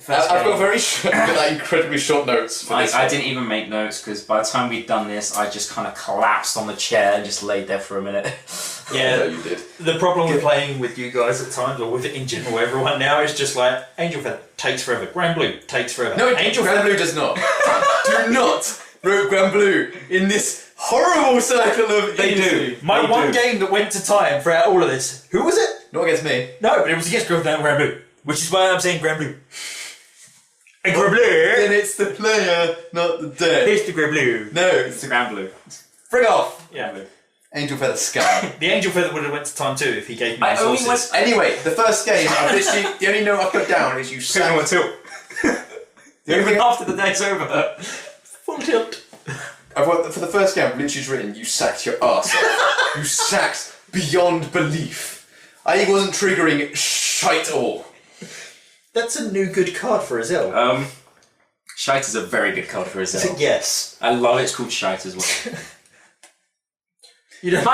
I've got very incredibly short notes for this. I didn't even make notes because by the time we'd done this, I just kind of collapsed on the chair and just laid there for a minute. Yeah, no, you did. The problem with playing with you guys at times, or with in general everyone now, is just like Angel Feather takes forever, Grand Blue takes forever. No, Angel Grand Blue does not. Do not rope Grand Blue in this horrible cycle of. They do. My one game that went to time throughout all of this. Who was it? Not against me. No, but it was against Grand Blue, which is why I'm saying Grand Blue. And Grand Blue. Then it's the player, not the deck. It's the Grand Blue. No, it's The Grand Blue. Frig off. Yeah. Angel Feather scum. The Angel Feather would have went to time too if he gave me resources. Anyway, the first game, I've literally, the only note I put down is you sacked. tilt. Even after the day's over. Full tilt. For the first game, I've literally just written, you sacked your ass off. You sacked beyond belief. I wasn't triggering shite all. That's a new good card for Azel. Shite is a very good card for Azel. Yes. I love it's called Shite as well. You don't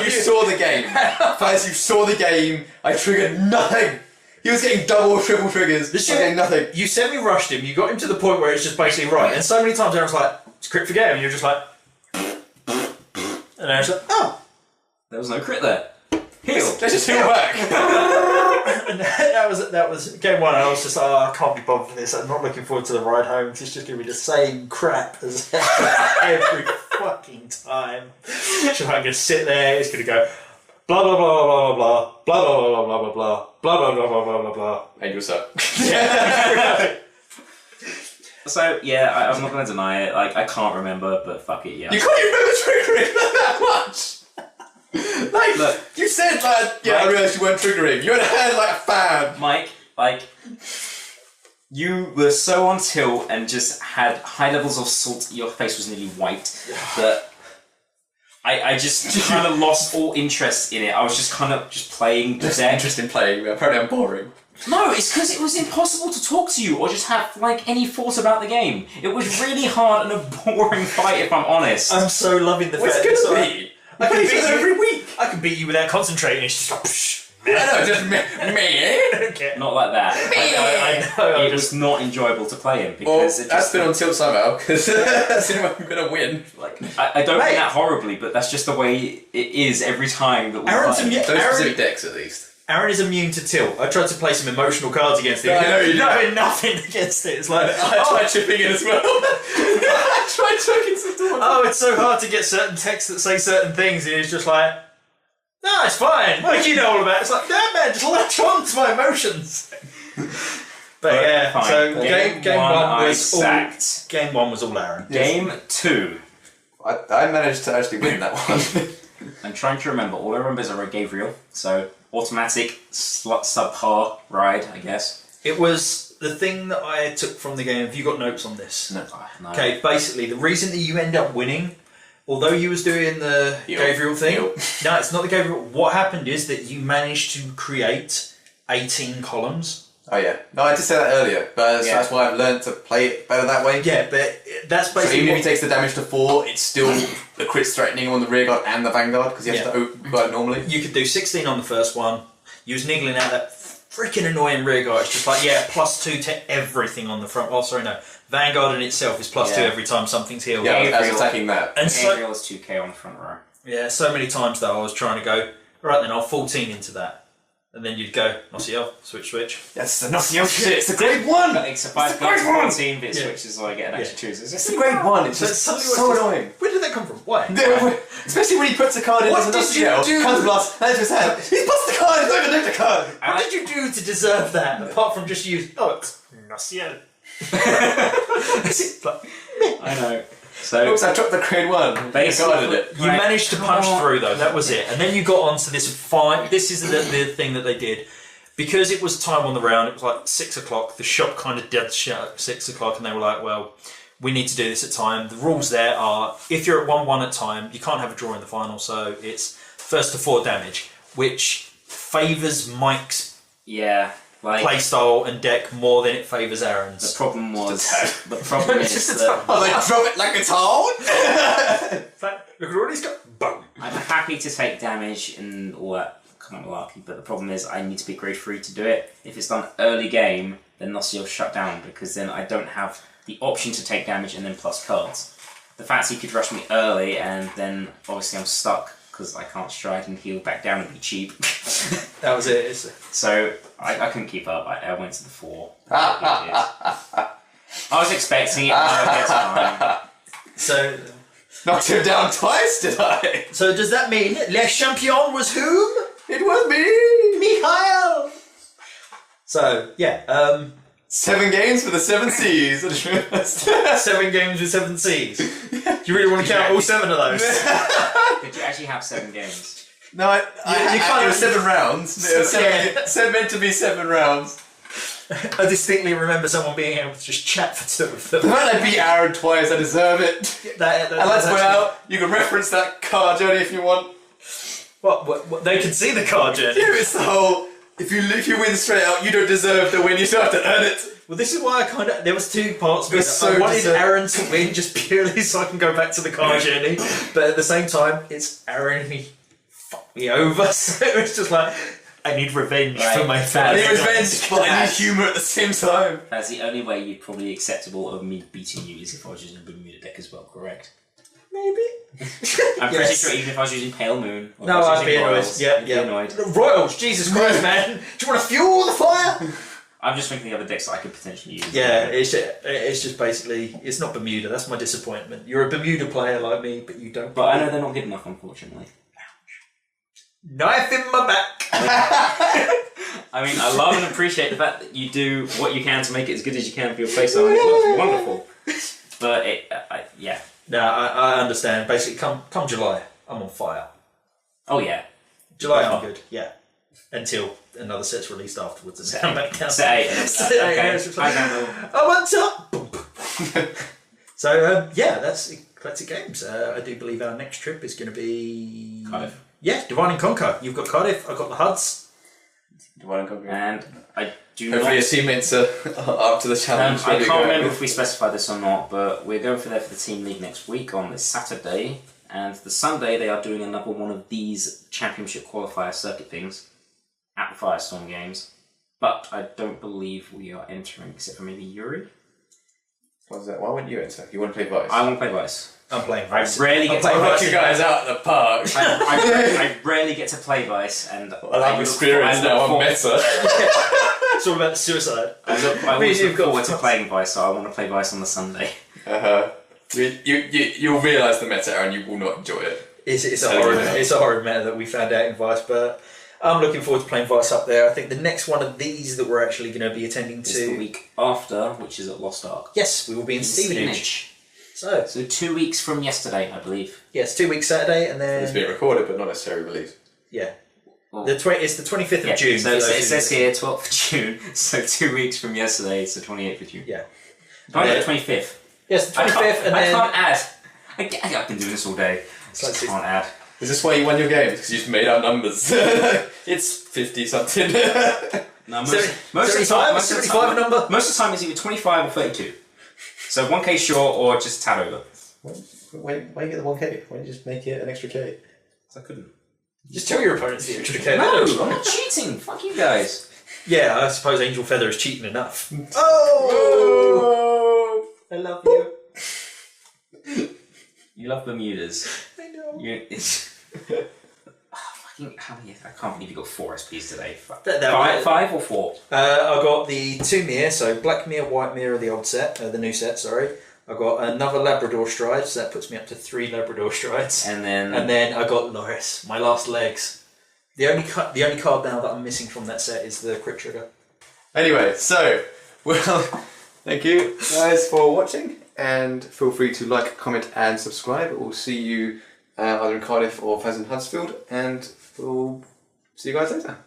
You saw the game. Faz, you saw the game. I triggered nothing. He was getting double, triple triggers. I was getting nothing. You semi-rushed him. You got him to the point where it's just basically right. And so many times I was like, it's crit for game. And you're just like... And I was like, oh. There was no crit there. Heal. Let's just heal back. And that was game 1. I was just like, I can't be bothered for this. I'm not looking forward to the ride home. It's just going to be the same crap as every fucking time. So I'm going to sit there. It's going to go blah blah blah blah blah blah blah blah blah blah blah blah blah blah blah blah blah. Angel suck. So yeah, I'm not going to deny it. Like I can't remember, but fuck it, yeah. You can't even remember triggering that much. Like, look, you said I realised you weren't triggering. You had a hand like a fan. Mike, you were so on tilt and just had high levels of salt. Your face was nearly white. That I just kind of lost all interest in it. I was just kind of playing the deck. Interest in playing. Apparently, I'm boring. No, it's because it was impossible to talk to you or just have any thought about the game. It was really hard and a boring fight, if I'm honest. I'm so loving the What's fact it that gonna be? I can beat you every week. I can beat you without concentrating. It's just like, psh. I know, just me. I don't care. Not like that. I know. It was not enjoyable to play him because it that's just, been on tilt somehow because that's the only way I'm gonna win. I don't mean that horribly, but that's just the way it is every time that we play. Those specific decks, at least. Aaron is immune to tilt. I tried to play some emotional cards against it. I know you did. No, nothing against it. It's like I tried chipping in as well. I tried chucking some doors. oh, it's so hard to get certain texts that say certain things, and it's just like, no, it's fine. Like you know all about it. It's like, no man, just latch on to my emotions. But yeah, fine. so game one was sacked. Game 1 was all Aaron. Game 2. I managed to actually win that one. I'm trying to remember. All I remember is I wrote Gabriel, so automatic subpar ride, I guess. It was the thing that I took from the game. Have you got notes on this? No. Okay, basically, the reason that you end up winning, although you was doing the Gabriel thing, no, it's not the Gabriel. What happened is that you managed to create 18 columns. Oh yeah. No, I did say that earlier, but that's why I've learned to play it better that way. Yeah, but that's basically... So even if he takes the damage to 4, it's still the crit's threatening on the rearguard and the Vanguard, because he has to guard normally. You could do 16 on the first one. You was niggling out that freaking annoying rearguard. It's just like, +2 to everything on the front. Oh, sorry, no. Vanguard in itself is +2 every time something's healed. Yeah, I was attacking that. And Gabriel is 2k on the front row. Yeah, so many times though I was trying to go, alright then, I'll 14 into that. And then you'd go, Nocio, switch. That's the Nocio shit, it's the grade 1! Except I've got 14 bit switches, so I get an extra choose. It's the grade 1, it's just so annoying. Where did that come from? Why? Especially when he puts a card in as a Nocio, Counterblast, lands his hand. He puts the card, he's not even looked the card! What did you do to deserve that, apart from just use, it's Nocio. I know. So, oops, I dropped the grade 1. Basically, you managed to punch through though, that was it. And then you got onto this this is the thing that they did. Because it was time on the round, it was like 6 o'clock, the shop kind of dead shut at 6 o'clock, and they were like, well, we need to do this at time. The rules there are, if you're at 1-1 at time, you can't have a draw in the final, so it's first to 4 damage, which favours Mike's play style and deck more than it favours Aaron's. The problem is that oh, they drop it like it's hard? Look at all he's got. Boom. I'm happy to take damage and all that kind of malarkey, but the problem is I need to be grade 3 to do it. If it's done early game, then Nocio'll shut down, because then I don't have the option to take damage and then plus cards. The fact he could rush me early, and then obviously I'm stuck because I can't stride and heal back down and be cheap. That was it. So I couldn't keep up. I went to the 4. I was expecting it, but I get time. So knocked him down twice, did I? So does that mean Le Champion was whom? It was me! Mikhail! So, yeah, 7 games for the 7 C's. I just realised. 7 games with 7 C's. Do you really want to count all 7 of those? Did you actually have 7 games? No, you can't have 7 rounds. It was meant to be 7 rounds. I distinctly remember someone being able to just chat for 2 of them. The fact I beat Aaron twice, I deserve it. And let's put out, you can reference that card journey if you want. What? They can see the card journey. Yeah, it's the whole, if you win straight out, you don't deserve the win, you still have to earn it. Well, this is why I there was 2 parts. So I wanted Aaron to win just purely so I can go back to the card journey, but at the same time, it's Aaron and he fucked me over, so it's just like, I need revenge for my fans. I need revenge, but I need humour at the same time. That's the only way you'd probably acceptable of me beating you is if I was using a Bermuda deck as well, correct? Maybe. I'm pretty sure even if I was using Pale Moon. Or no, I'd be annoyed. I'd be annoyed. Royals, Jesus Christ, man! Do you want to fuel the fire? I'm just thinking of the other decks that I could potentially use. Yeah, it's just basically, it's not Bermuda. That's my disappointment. You're a Bermuda player like me, but you don't. But I know they're not good enough, unfortunately. Knife in my back. I mean, I love and appreciate the fact that you do what you can to make it as good as you can for your face art. It looks wonderful. But yeah. No, I understand. Basically, come July, I'm on fire. Oh yeah. July, I'm good. Yeah. Until another set's released afterwards, and then I'm back down. Set 8. I'm on top. So yeah, that's Eclectic Games. I do believe our next trip is going to be Cardiff. Yeah, Divide and Conquer. You've got Cardiff. I've got the Huds. Divide and Conquer. And I do hopefully your teammates are up to the challenge. I can't remember if we specified this or not, but we're going for there for the team league next week on this Saturday, and the Sunday they are doing another one of these championship qualifier circuit things at the Firestorm Games. But I don't believe we are entering, except for maybe Yuri. What was that? Why wouldn't you enter? You want to play Vice? I want to play Vice. I'm playing Vice. I rarely get to play Vice. You guys out at the park. I rarely get to play Vice, and I'm experienced now on meta. It's all about the suicide. I look forward to playing Vice, so I want to play Vice on the Sunday. You'll realise the meta and you will not enjoy it. It's a horror meta that we found out in Vice, but I'm looking forward to playing Vice up there. I think the next one of these that we're actually going to be attending to is the week after, which is at Lost Ark. Yes, we will be in Stevenage. So 2 weeks from yesterday, I believe. Yes, 2 weeks Saturday, and then it's being recorded, but not necessarily released. Yeah. It's the 25th of June. So it says here 12th of June, so 2 weeks from yesterday, it's the 28th of June. Yeah. No, 25th. Yes, the 25th, I can't add. I've been doing this all day. I can't add. Is this why you won your game? Because you just made up numbers. It's 50 something. No, most of the time, most of the time it's either 25 or 32. So 1k short or just a tad over. Why you get the 1k? Why don't you just make it an extra k? I couldn't. Just tell your opponents the extra k. No, I'm not cheating. Fuck you guys. Yeah, I suppose Angel Feather is cheating enough. Oh! I love you. You love Bermudas. I know. How many? I can't believe you got 4 SPs today. Five or 4? I got the 2 mirror, so black mirror, white mirror, the old set, the new set. Sorry. I got another Labrador stride, so that puts me up to 3 Labrador strides. And then I got Loris, my last legs. The only card now that I'm missing from that set is the Crit Trigger. Anyway, so well, thank you guys for watching, and feel free to like, comment, and subscribe. We'll see you either in Cardiff or Pheasant Huddersfield, and we'll see you guys later.